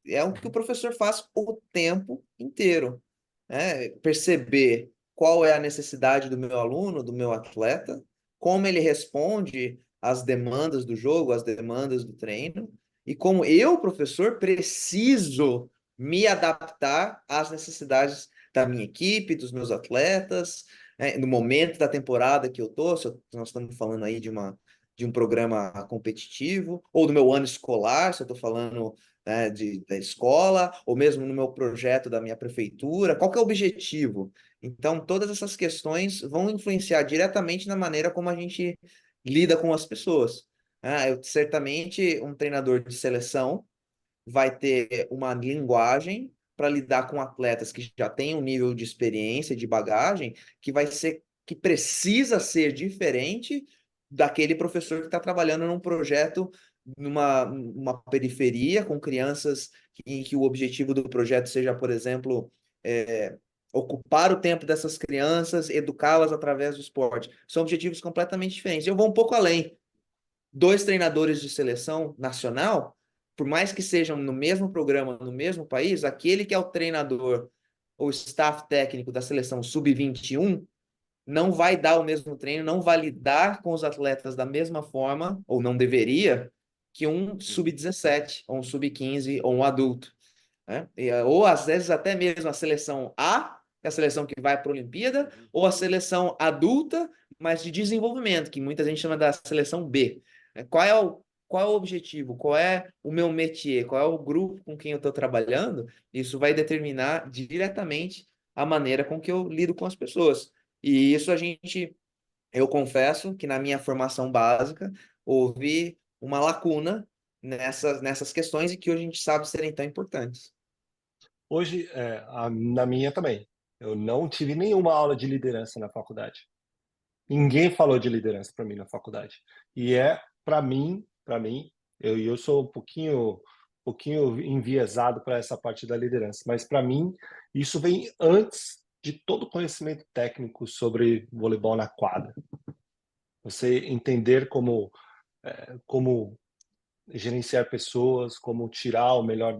É o que o professor faz o tempo inteiro, né? Perceber qual é a necessidade do meu aluno, do meu atleta, como ele responde às demandas do jogo, às demandas do treino, e como eu, professor, preciso me adaptar às necessidades da minha equipe, dos meus atletas, né, no momento da temporada que eu tô, se nós estamos falando aí de um programa competitivo, ou do meu ano escolar, se eu estou falando, né, da escola, ou mesmo no meu projeto da minha prefeitura, qual que é o objetivo? Então, todas essas questões vão influenciar diretamente na maneira como a gente lida com as pessoas. Certamente, um treinador de seleção vai ter uma linguagem para lidar com atletas que já têm um nível de experiência, de bagagem, que precisa ser diferente daquele professor que está trabalhando num projeto numa periferia com crianças em que o objetivo do projeto seja, por exemplo, é, ocupar o tempo dessas crianças, educá-las através do esporte. São objetivos completamente diferentes. Eu vou um pouco além. Dois treinadores de seleção nacional, por mais que sejam no mesmo programa, no mesmo país, aquele que é o treinador ou staff técnico da seleção sub-21 não vai dar o mesmo treino, não vai lidar com os atletas da mesma forma, ou não deveria, que um sub-17, ou um sub-15, ou um adulto, né? Ou às vezes até mesmo a seleção A, que é a seleção que vai para a Olimpíada, ou a seleção adulta, mas de desenvolvimento, que muita gente chama da seleção B. Qual é o objetivo? Qual é o meu métier? Qual é o grupo com quem eu estou trabalhando? Isso vai determinar diretamente a maneira com que eu lido com as pessoas. E isso eu confesso que na minha formação básica houve uma lacuna nessas questões e que hoje a gente sabe serem tão importantes. Hoje, na minha também, eu não tive nenhuma aula de liderança na faculdade. Ninguém falou de liderança para mim na faculdade. E para mim, eu sou um pouquinho enviesado para essa parte da liderança, mas para mim isso vem antes de todo o conhecimento técnico sobre voleibol na quadra. Você entender como gerenciar pessoas, como tirar o melhor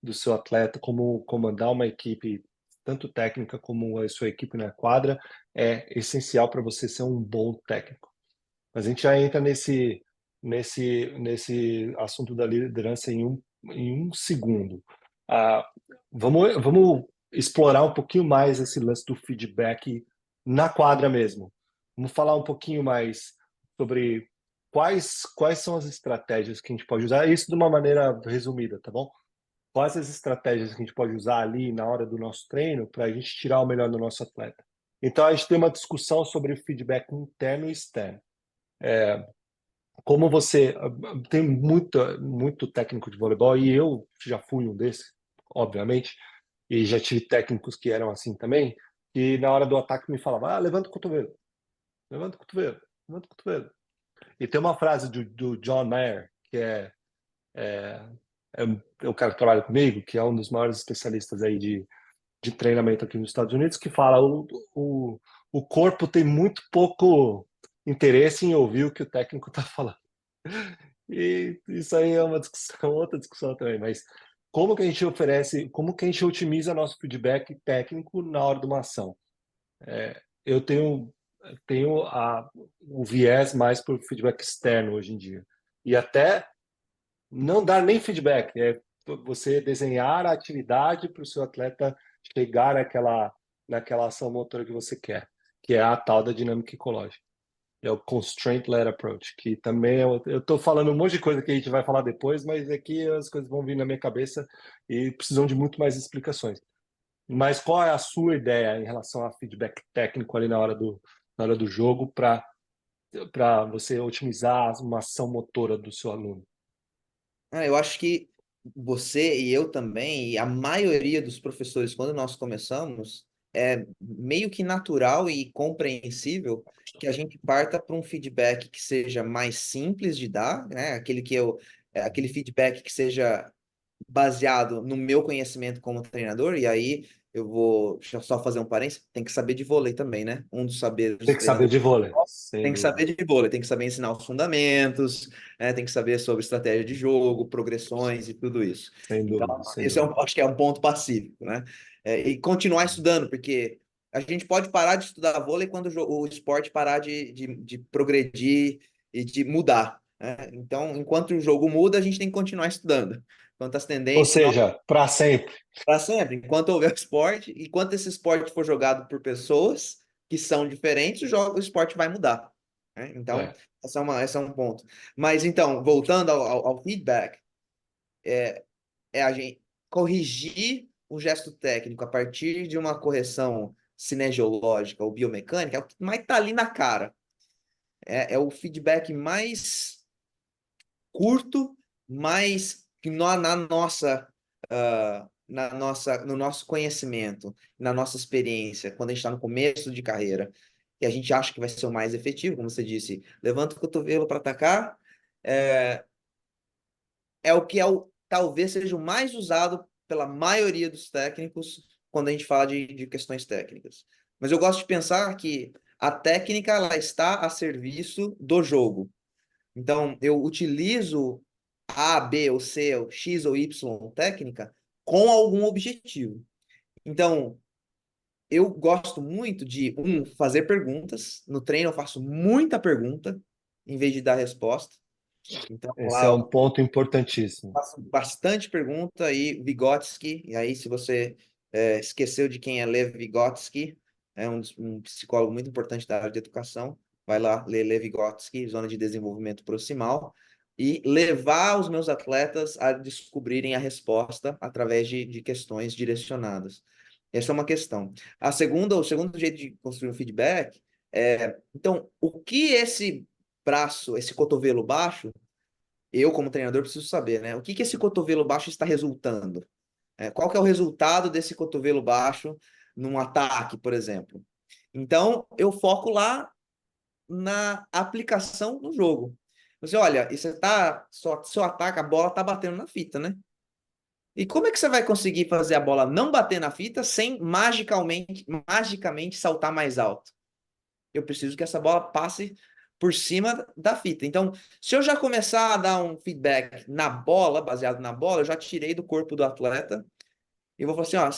do seu atleta, como comandar uma equipe, tanto técnica como a sua equipe na quadra, é essencial para você ser um bom técnico. Mas a gente já entra nesse assunto da liderança em um segundo. Ah, vamos explorar um pouquinho mais esse lance do feedback na quadra mesmo. Vamos falar um pouquinho mais sobre quais são as estratégias que a gente pode usar, isso de uma maneira resumida, tá bom? Quais as estratégias que a gente pode usar ali na hora do nosso treino para a gente tirar o melhor do nosso atleta. Então, a gente tem uma discussão sobre feedback interno e externo. Como você tem muito técnico de voleibol, e eu já fui um desses, obviamente, e já tive técnicos que eram assim também, e na hora do ataque me falavam, levanta o cotovelo, levanta o cotovelo, levanta o cotovelo. E tem uma frase do John Mayer, que é, é o cara que trabalha comigo, que é um dos maiores especialistas aí de treinamento aqui nos Estados Unidos, que fala o, o corpo tem muito pouco interesse em ouvir o que o técnico está falando. E isso aí é uma discussão, outra discussão também, mas como que a gente oferece, como que a gente otimiza nosso feedback técnico na hora de uma ação? Eu tenho o viés mais para o feedback externo hoje em dia. E até não dar nem feedback, é você desenhar a atividade para o seu atleta chegar naquela ação motora que você quer, que é a tal da dinâmica ecológica. É o Constraint-Led Approach, que também eu estou falando um monte de coisa que a gente vai falar depois, mas aqui as coisas vão vir na minha cabeça e precisam de muito mais explicações. Mas qual é a sua ideia em relação a feedback técnico ali na hora do jogo para você otimizar uma ação motora do seu aluno? Eu acho que você e eu também, e a maioria dos professores, quando nós começamos, é meio que natural e compreensível que a gente parta para um feedback que seja mais simples de dar, né? Aquele feedback que seja baseado no meu conhecimento como treinador, e aí eu vou deixa eu só fazer um parênteses, tem que saber de vôlei também, né? Um dos saberes Tem dos que saber treinadores de vôlei, sem tem que dúvida. saber de vôlei, tem que saber ensinar os fundamentos, né? Tem que saber sobre estratégia de jogo, progressões e tudo isso. Sem Então, dúvida, sem esse dúvida. acho que é um ponto pacífico, né? E continuar estudando, porque A gente pode parar de estudar vôlei quando o esporte parar de progredir e de mudar, né? Então, enquanto o jogo muda, a gente tem que continuar estudando. Enquanto as Ou tendências seja, para sempre. para sempre. Enquanto houver esporte, enquanto esse esporte for jogado por pessoas que são diferentes, o esporte vai mudar, né? Então, É. esse é um ponto. Mas então, voltando ao feedback, é a gente corrigir o gesto técnico a partir de uma correção cinegiológica ou biomecânica, é o que mais está ali na cara. É o feedback mais curto, mais que no nosso conhecimento, na nossa experiência, quando a gente está no começo de carreira, que a gente acha que vai ser o mais efetivo, como você disse, levanta o cotovelo para atacar, é, é o que talvez seja o mais usado pela maioria dos técnicos quando a gente fala de questões técnicas. Mas eu gosto de pensar que a técnica ela está a serviço do jogo. Então, eu utilizo A, B ou C, ou X ou Y técnica com algum objetivo. Então, eu gosto muito de, fazer perguntas. No treino eu faço muita pergunta em vez de dar resposta. Então, Esse lá é um eu ponto importantíssimo. faço bastante pergunta e Vygotsky, e aí se você esqueceu de quem é Lev Vygotsky, é um psicólogo muito importante da área de educação, vai lá ler Lev Vygotsky, Zona de Desenvolvimento Proximal, e levar os meus atletas a descobrirem a resposta através de questões direcionadas. Essa é uma questão. O segundo jeito de construir um feedback então, o que esse braço, esse cotovelo baixo, eu, como treinador, preciso saber, né? O que esse cotovelo baixo está resultando? Qual que é o resultado desse cotovelo baixo num ataque, por exemplo? Então, eu foco lá na aplicação no jogo. Você olha, e você tá, seu ataque, a bola tá batendo na fita, né? E como é que você vai conseguir fazer a bola não bater na fita sem magicamente saltar mais alto? Eu preciso que essa bola passe por cima da fita. Então, se eu já começar a dar um feedback na bola, baseado na bola, eu já tirei do corpo do atleta e vou falar assim, ó,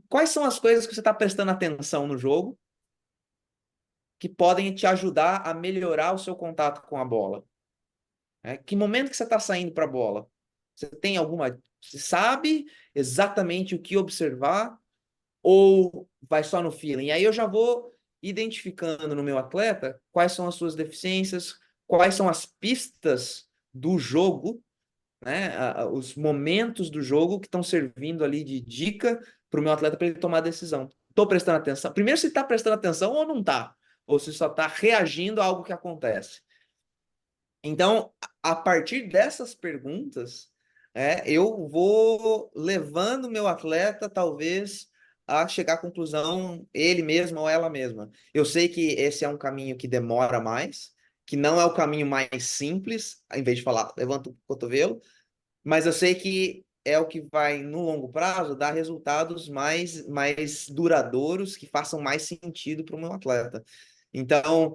quais são as coisas que você está prestando atenção no jogo que podem te ajudar a melhorar o seu contato com a bola? Que momento que você está saindo para a bola? Você sabe exatamente o que observar ou vai só no feeling? E aí eu já vou identificando no meu atleta quais são as suas deficiências, quais são as pistas do jogo, né? Os momentos do jogo que estão servindo ali de dica para o meu atleta para ele tomar a decisão. Estou prestando atenção. Primeiro, se está prestando atenção ou não está, ou se só está reagindo a algo que acontece. Então, a partir dessas perguntas, eu vou levando meu atleta, talvez, a chegar à conclusão, ele mesmo ou ela mesma. Eu sei que esse é um caminho que demora mais, que não é o caminho mais simples, em vez de falar, levanta o cotovelo, mas eu sei que é o que vai, no longo prazo, dar resultados mais duradouros, que façam mais sentido para o meu atleta. Então,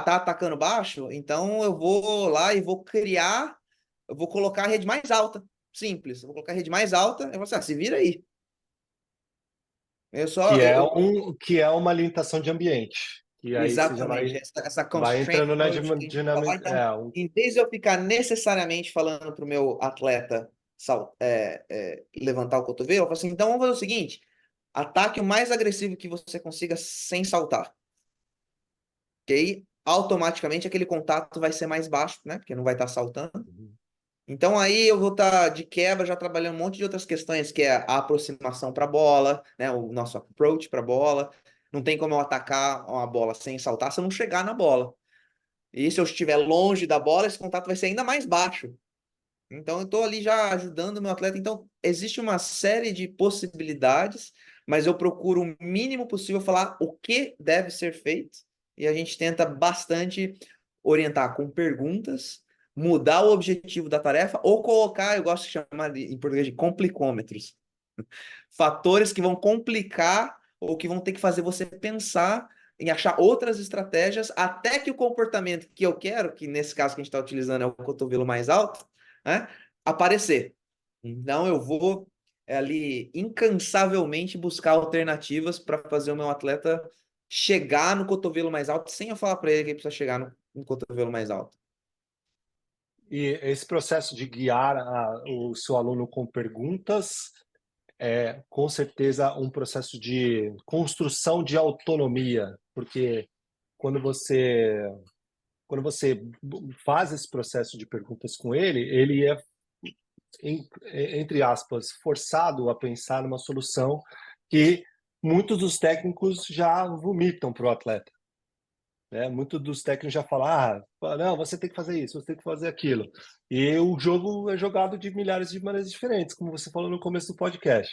tá atacando baixo? Então eu vou lá e eu vou colocar a rede mais alta. Simples. Eu vou colocar a rede mais alta, eu vou assim, se vira aí. Eu só, Que é uma limitação de ambiente. E aí você já exatamente, essa vai constraint entrando na approach que a gente vai falar. dinâmica. Então, em vez de eu ficar necessariamente falando para o meu atleta levantar o cotovelo, eu falo assim, então vamos fazer o seguinte, ataque o mais agressivo que você consiga sem saltar. Ok? Automaticamente aquele contato vai ser mais baixo, né? Porque não vai estar saltando. Então aí eu vou estar de quebra já trabalhando um monte de outras questões, que é a aproximação para a bola, né? O nosso approach para a bola. Não tem como eu atacar uma bola sem saltar se eu não chegar na bola. E se eu estiver longe da bola, esse contato vai ser ainda mais baixo. Então eu estou ali já ajudando o meu atleta. Então existe uma série de possibilidades, mas eu procuro o mínimo possível falar o que deve ser feito e a gente tenta bastante orientar com perguntas, mudar o objetivo da tarefa ou colocar, eu gosto de chamar em português de complicômetros, fatores que vão complicar ou que vão ter que fazer você pensar em achar outras estratégias até que o comportamento que eu quero, que nesse caso que a gente está utilizando é o cotovelo mais alto, né, aparecer. Então eu vou ali incansavelmente buscar alternativas para fazer o meu atleta chegar no cotovelo mais alto, sem eu falar para ele que ele precisa chegar no cotovelo mais alto. E esse processo de guiar o seu aluno com perguntas é, com certeza, um processo de construção de autonomia, porque quando você quando você faz esse processo de perguntas com ele é, entre aspas, forçado a pensar numa solução que muitos dos técnicos já vomitam para o atleta. Né? Muitos dos técnicos já falam, não, você tem que fazer isso, você tem que fazer aquilo. E o jogo é jogado de milhares de maneiras diferentes, como você falou no começo do podcast.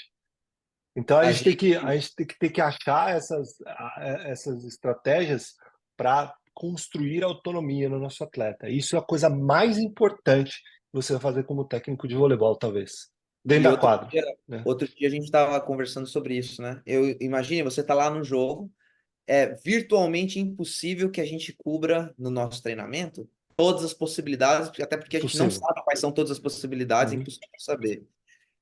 Então A gente, a gente tem que ter que achar essas estratégias para construir autonomia no nosso atleta. Isso é a coisa mais importante que você vai fazer como técnico de voleibol, talvez, dentro e da quadra, né? outro dia a gente estava conversando sobre isso, né? Eu imagine, você tá lá no jogo, é virtualmente impossível que a gente cubra no nosso treinamento todas as possibilidades, até porque a gente não Possível. sabe quais são todas as possibilidades, é Uhum. impossível saber.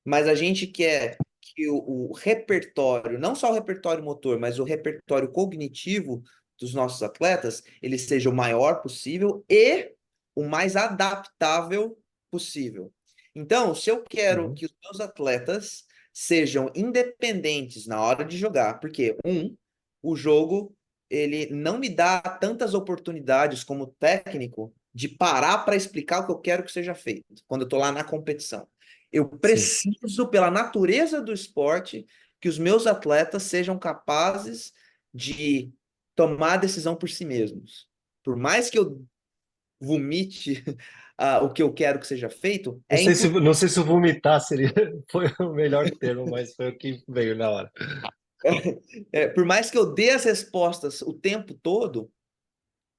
Mas a gente quer que o repertório, não só o repertório motor, mas o repertório cognitivo dos nossos atletas, ele seja o maior possível e o mais adaptável possível. Então, se eu quero Uhum. que os meus atletas sejam independentes na hora de jogar, porque, o jogo ele não me dá tantas oportunidades como técnico de parar para explicar o que eu quero que seja feito quando eu estou lá na competição. Eu Sim. preciso, pela natureza do esporte, que os meus atletas sejam capazes de tomar a decisão por si mesmos. Por mais que eu vomite o que eu quero que seja feito, é impossível. Não sei se vomitar seria foi o melhor termo, mas foi o que veio na hora. Por mais que eu dê as respostas o tempo todo,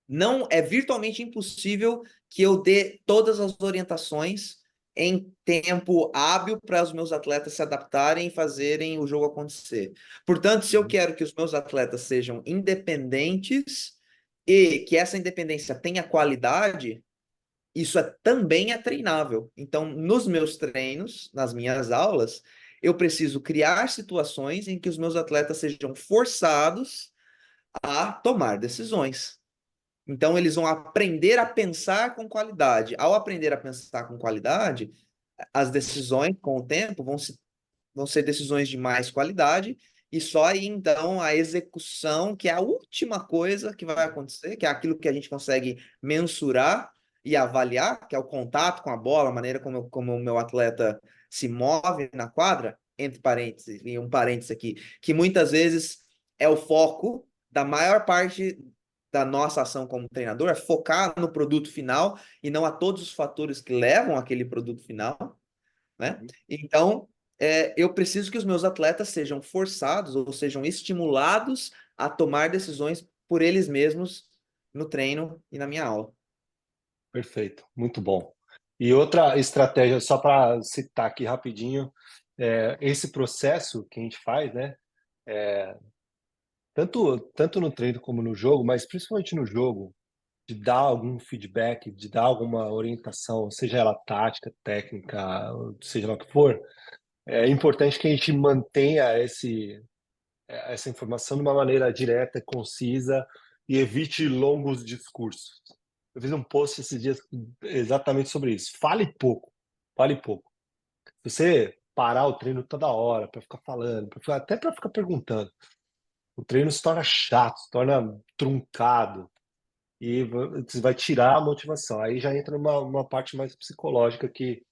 não é virtualmente impossível que eu dê todas as orientações em tempo hábil para os meus atletas se adaptarem e fazerem o jogo acontecer. Portanto, se eu Uhum. quero que os meus atletas sejam independentes e que essa independência tenha qualidade, isso também é treinável. Então, nos meus treinos, nas minhas aulas, eu preciso criar situações em que os meus atletas sejam forçados a tomar decisões. Então, eles vão aprender a pensar com qualidade. Ao aprender a pensar com qualidade, as decisões, com o tempo, vão ser decisões de mais qualidade, e só aí, então, a execução, que é a última coisa que vai acontecer, que é aquilo que a gente consegue mensurar e avaliar, que é o contato com a bola, a maneira como o meu atleta se move na quadra, entre parênteses, e um parênteses aqui, que muitas vezes é o foco da maior parte da nossa ação como treinador, é focar no produto final e não a todos os fatores que levam àquele produto final, né? Então, eu preciso que os meus atletas sejam forçados ou sejam estimulados a tomar decisões por eles mesmos no treino e na minha aula. Perfeito, muito bom. E outra estratégia, só para citar aqui rapidinho, esse processo que a gente faz, né? Tanto no treino como no jogo, mas principalmente no jogo, de dar algum feedback, de dar alguma orientação, seja ela tática, técnica, seja lá o que for, é importante que a gente mantenha essa informação de uma maneira direta, concisa e evite longos discursos. Eu fiz um post esses dias exatamente sobre isso. Fale pouco, fale pouco. Se você parar o treino toda hora para ficar falando, até para ficar perguntando, o treino se torna chato, se torna truncado e você vai tirar a motivação. Aí já entra uma parte mais psicológica que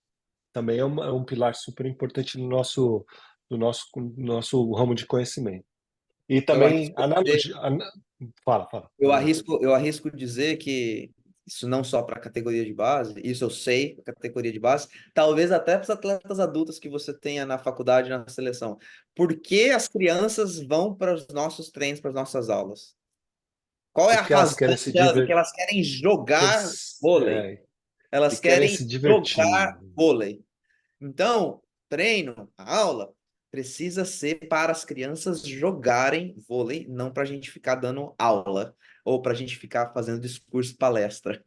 também é um pilar super importante no nosso ramo de conhecimento. E Eu também arrisco dizer, analogia. Fala, manda. eu arrisco dizer que isso não só para a categoria de base, isso eu sei, categoria de base, talvez até para os atletas adultos que você tenha na faculdade, na seleção. Por que as crianças vão para os nossos treinos, para as nossas aulas? Qual é a Porque elas razão querem se delas? Porque divertir, elas querem jogar vôlei. e Elas querem querem se divertir. jogar vôlei. Então, treino, a aula, precisa ser para as crianças jogarem vôlei, não para a gente ficar dando aula ou para a gente ficar fazendo discurso, palestra.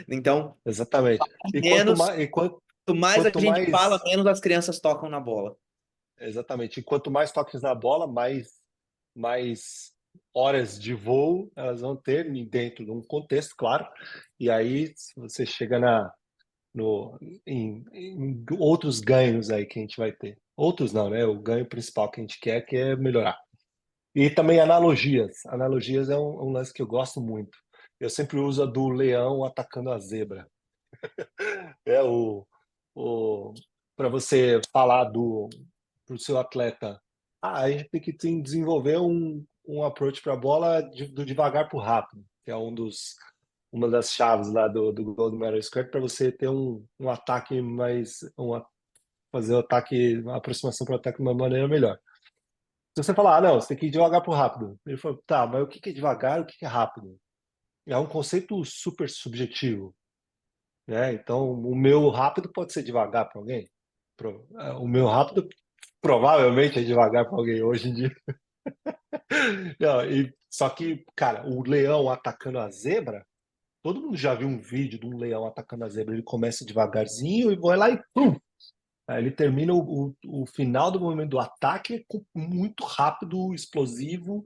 Então, Exatamente. E menos, quanto mais a quanto gente fala, mais menos as crianças tocam na bola. exatamente. E quanto mais toques na bola, mais horas de voo elas vão ter dentro de um contexto, claro. E aí se você chega no, em outros ganhos aí que a gente vai ter. Outros não, né? O ganho principal que a gente quer que é melhorar. E também analogias. Analogias é um lance que eu gosto muito. Eu sempre uso a do leão atacando a zebra. É o para você falar pro seu atleta. A gente tem que desenvolver um approach para a bola do devagar para o rápido, que é uma das chaves lá do Gold Medal Square para você ter um ataque fazer o ataque, a aproximação para o ataque de uma maneira melhor. Se você falar, não, você tem que ir devagar para o rápido. Ele falou, tá, mas o que é devagar e o que é rápido? É um conceito super subjetivo, né? Então, o meu rápido pode ser devagar para alguém. O meu rápido provavelmente é devagar para alguém hoje em dia. Não, só que, cara, o leão atacando a zebra, todo mundo já viu um vídeo de um leão atacando a zebra. Ele começa devagarzinho e vai lá e pum! Aí ele termina o final do movimento do ataque muito rápido, explosivo.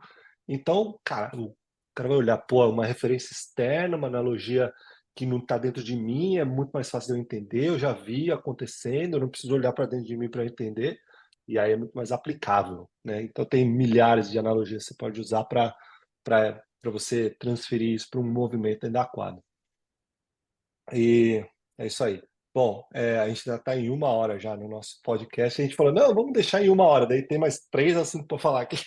Então, cara, o cara vai olhar, pô, uma referência externa, uma analogia que não está dentro de mim, é muito mais fácil de eu entender, eu já vi acontecendo, eu não preciso olhar para dentro de mim para entender, e aí é muito mais aplicável, né? Então tem milhares de analogias que você pode usar para você transferir isso para um movimento dentro da quadra. E é isso aí. Bom, a gente já está em 1 hora já no nosso podcast. A gente falou, não, vamos deixar em 1 hora. Daí tem mais 3 assuntos para falar aqui.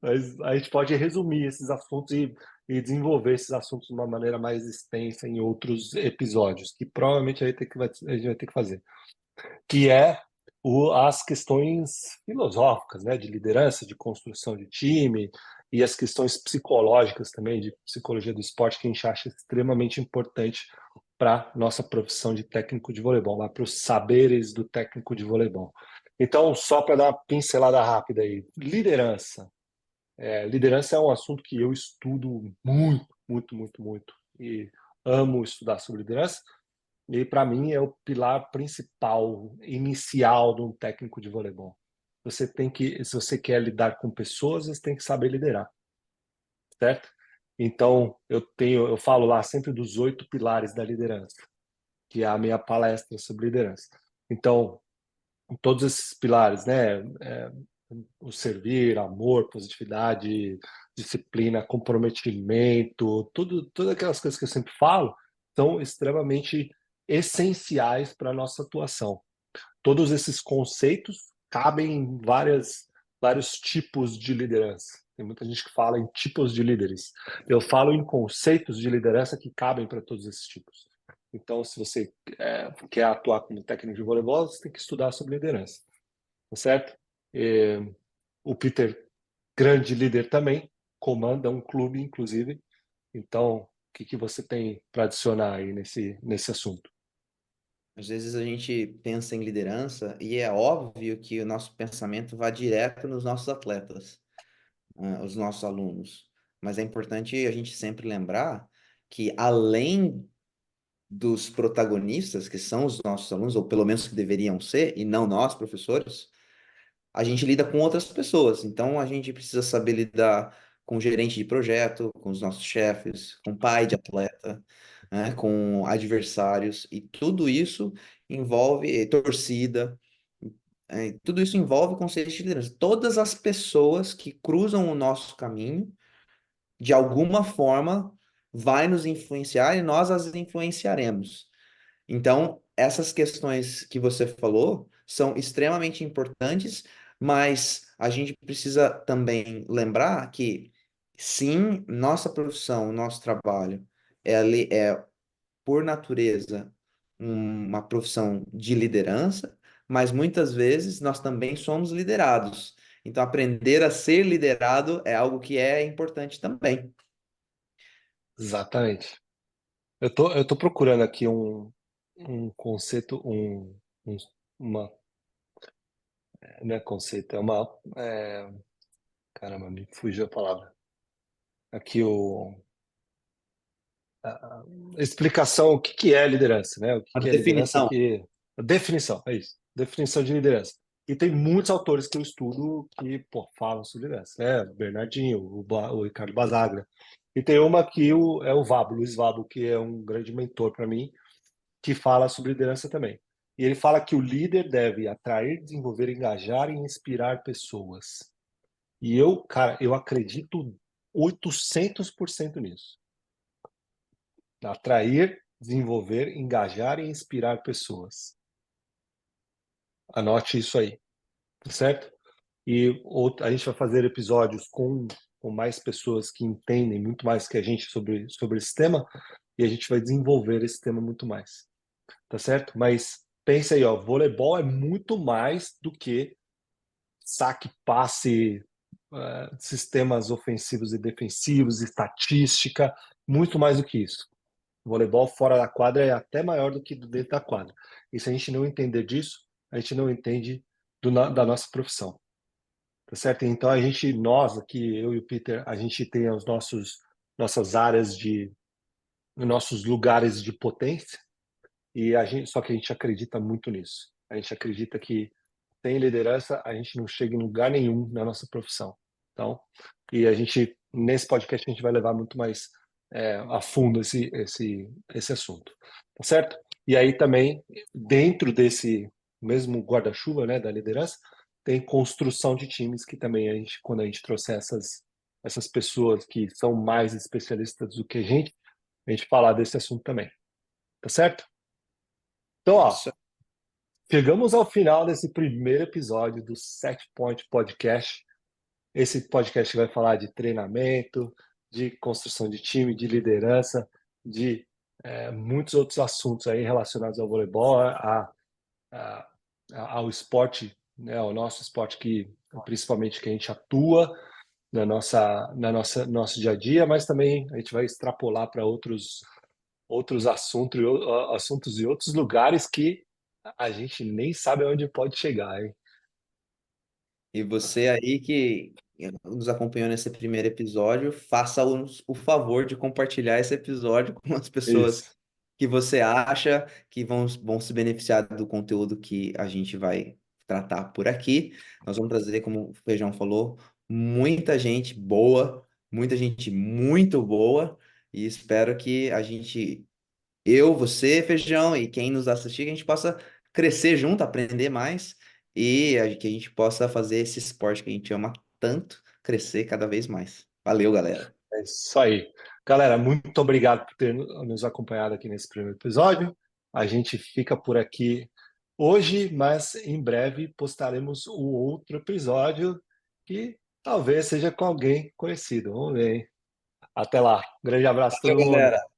Mas a gente pode resumir esses assuntos e desenvolver esses assuntos de uma maneira mais extensa em outros episódios, que provavelmente a gente vai ter que fazer. Que é as questões filosóficas, né, de liderança, de construção de time, e as questões psicológicas também, de psicologia do esporte, que a gente acha extremamente importante para nossa profissão de técnico de voleibol, lá para os saberes do técnico de voleibol. Então, só para dar uma pincelada rápida aí, liderança. Liderança é um assunto que eu estudo muito, muito, muito, muito, e amo estudar sobre liderança, e para mim é o pilar principal, inicial de um técnico de voleibol. Se você quer lidar com pessoas, você tem que saber liderar, certo? Então, eu falo lá sempre dos 8 pilares da liderança, que é a minha palestra sobre liderança. Então, todos esses pilares, né? O servir, amor, positividade, disciplina, comprometimento, todas aquelas coisas que eu sempre falo, são extremamente essenciais para a nossa atuação. Todos esses conceitos cabem em vários tipos de liderança. Tem muita gente que fala em tipos de líderes. Eu falo em conceitos de liderança que cabem para todos esses tipos. Então, se você quer atuar como técnico de voleibol, você tem que estudar sobre liderança, tá certo? O Peter, grande líder também, comanda um clube, inclusive. Então, o que você tem para adicionar aí nesse assunto? Às vezes a gente pensa em liderança e é óbvio que o nosso pensamento vai direto nos nossos atletas, os nossos alunos. Mas é importante a gente sempre lembrar que além dos protagonistas, que são os nossos alunos, ou pelo menos que deveriam ser, e não nós, professores, a gente lida com outras pessoas. Então, a gente precisa saber lidar com o gerente de projeto, com os nossos chefes, com o pai de atleta, né, com adversários, e tudo isso envolve torcida, tudo isso envolve conceitos de liderança. Todas as pessoas que cruzam o nosso caminho, de alguma forma, vai nos influenciar e nós as influenciaremos. Então, essas questões que você falou são extremamente importantes, mas a gente precisa também lembrar que, sim, nossa profissão, nosso trabalho é por natureza, uma profissão de liderança, mas muitas vezes nós também somos liderados. Então, aprender a ser liderado é algo que é importante também. Exatamente. Eu tô procurando aqui um conceito, um- uma, não é conceito, caramba, me fugiu a palavra. Aqui a explicação, o que é liderança, né? O A que é liderança definição. a definição, é isso. Definição de liderança. E tem muitos autores que eu estudo que, pô, falam sobre liderança. O Bernardinho, o Ricardo Basagra. E tem uma que é o Vabo, Luiz Vabo, que é um grande mentor para mim, que fala sobre liderança também. E ele fala que o líder deve atrair, desenvolver, engajar e inspirar pessoas. E eu, cara, eu acredito 800% nisso. Atrair, desenvolver, engajar e inspirar pessoas. Anote isso aí, tá certo? E a gente vai fazer episódios com mais pessoas que entendem muito mais que a gente sobre esse tema, e a gente vai desenvolver esse tema muito mais, tá certo? Mas pensa aí, ó, voleibol é muito mais do que saque, passe, sistemas ofensivos e defensivos, estatística, muito mais do que isso. O voleibol fora da quadra é até maior do que dentro da quadra. E se a gente não entender disso, a gente não entende da nossa profissão. Tá certo? Então nós aqui, eu e o Peter, a gente tem nossas áreas nossos lugares de potência, e só que a gente acredita muito nisso. A gente acredita que sem liderança a gente não chega em lugar nenhum na nossa profissão. Então, e nesse podcast a gente vai levar muito mais a fundo esse assunto, tá certo? E aí também, dentro desse mesmo guarda-chuva, né, da liderança, tem construção de times, que também quando a gente trouxer essas pessoas que são mais especialistas do que a gente falar desse assunto também, tá certo? Então, É ó, isso. chegamos ao final desse primeiro episódio do Set Point Podcast. Esse podcast vai falar de treinamento, de construção de time, de liderança, de muitos outros assuntos aí relacionados ao voleibol, a- ao esporte, né, ao nosso esporte principalmente que a gente atua nosso dia a dia, mas também a gente vai extrapolar para outros assuntos e outros lugares que a gente nem sabe aonde pode chegar, hein? E você aí que nos acompanhou nesse primeiro episódio, faça o favor de compartilhar esse episódio com as pessoas Isso. que você acha que vão se beneficiar do conteúdo que a gente vai tratar por aqui. Nós vamos trazer, como o Feijão falou, muita gente boa, muita gente muito boa, e espero que eu, você, Feijão, e quem nos assistir, que a gente possa crescer junto, aprender mais e que a gente possa fazer esse esporte que a gente ama tanto crescer cada vez mais. Valeu, galera. É isso aí. Galera, muito obrigado por ter nos acompanhado aqui nesse primeiro episódio. A gente fica por aqui hoje, mas em breve postaremos o outro episódio que talvez seja com alguém conhecido. Vamos ver, hein? Até lá. Grande abraço a Valeu, todo mundo. galera.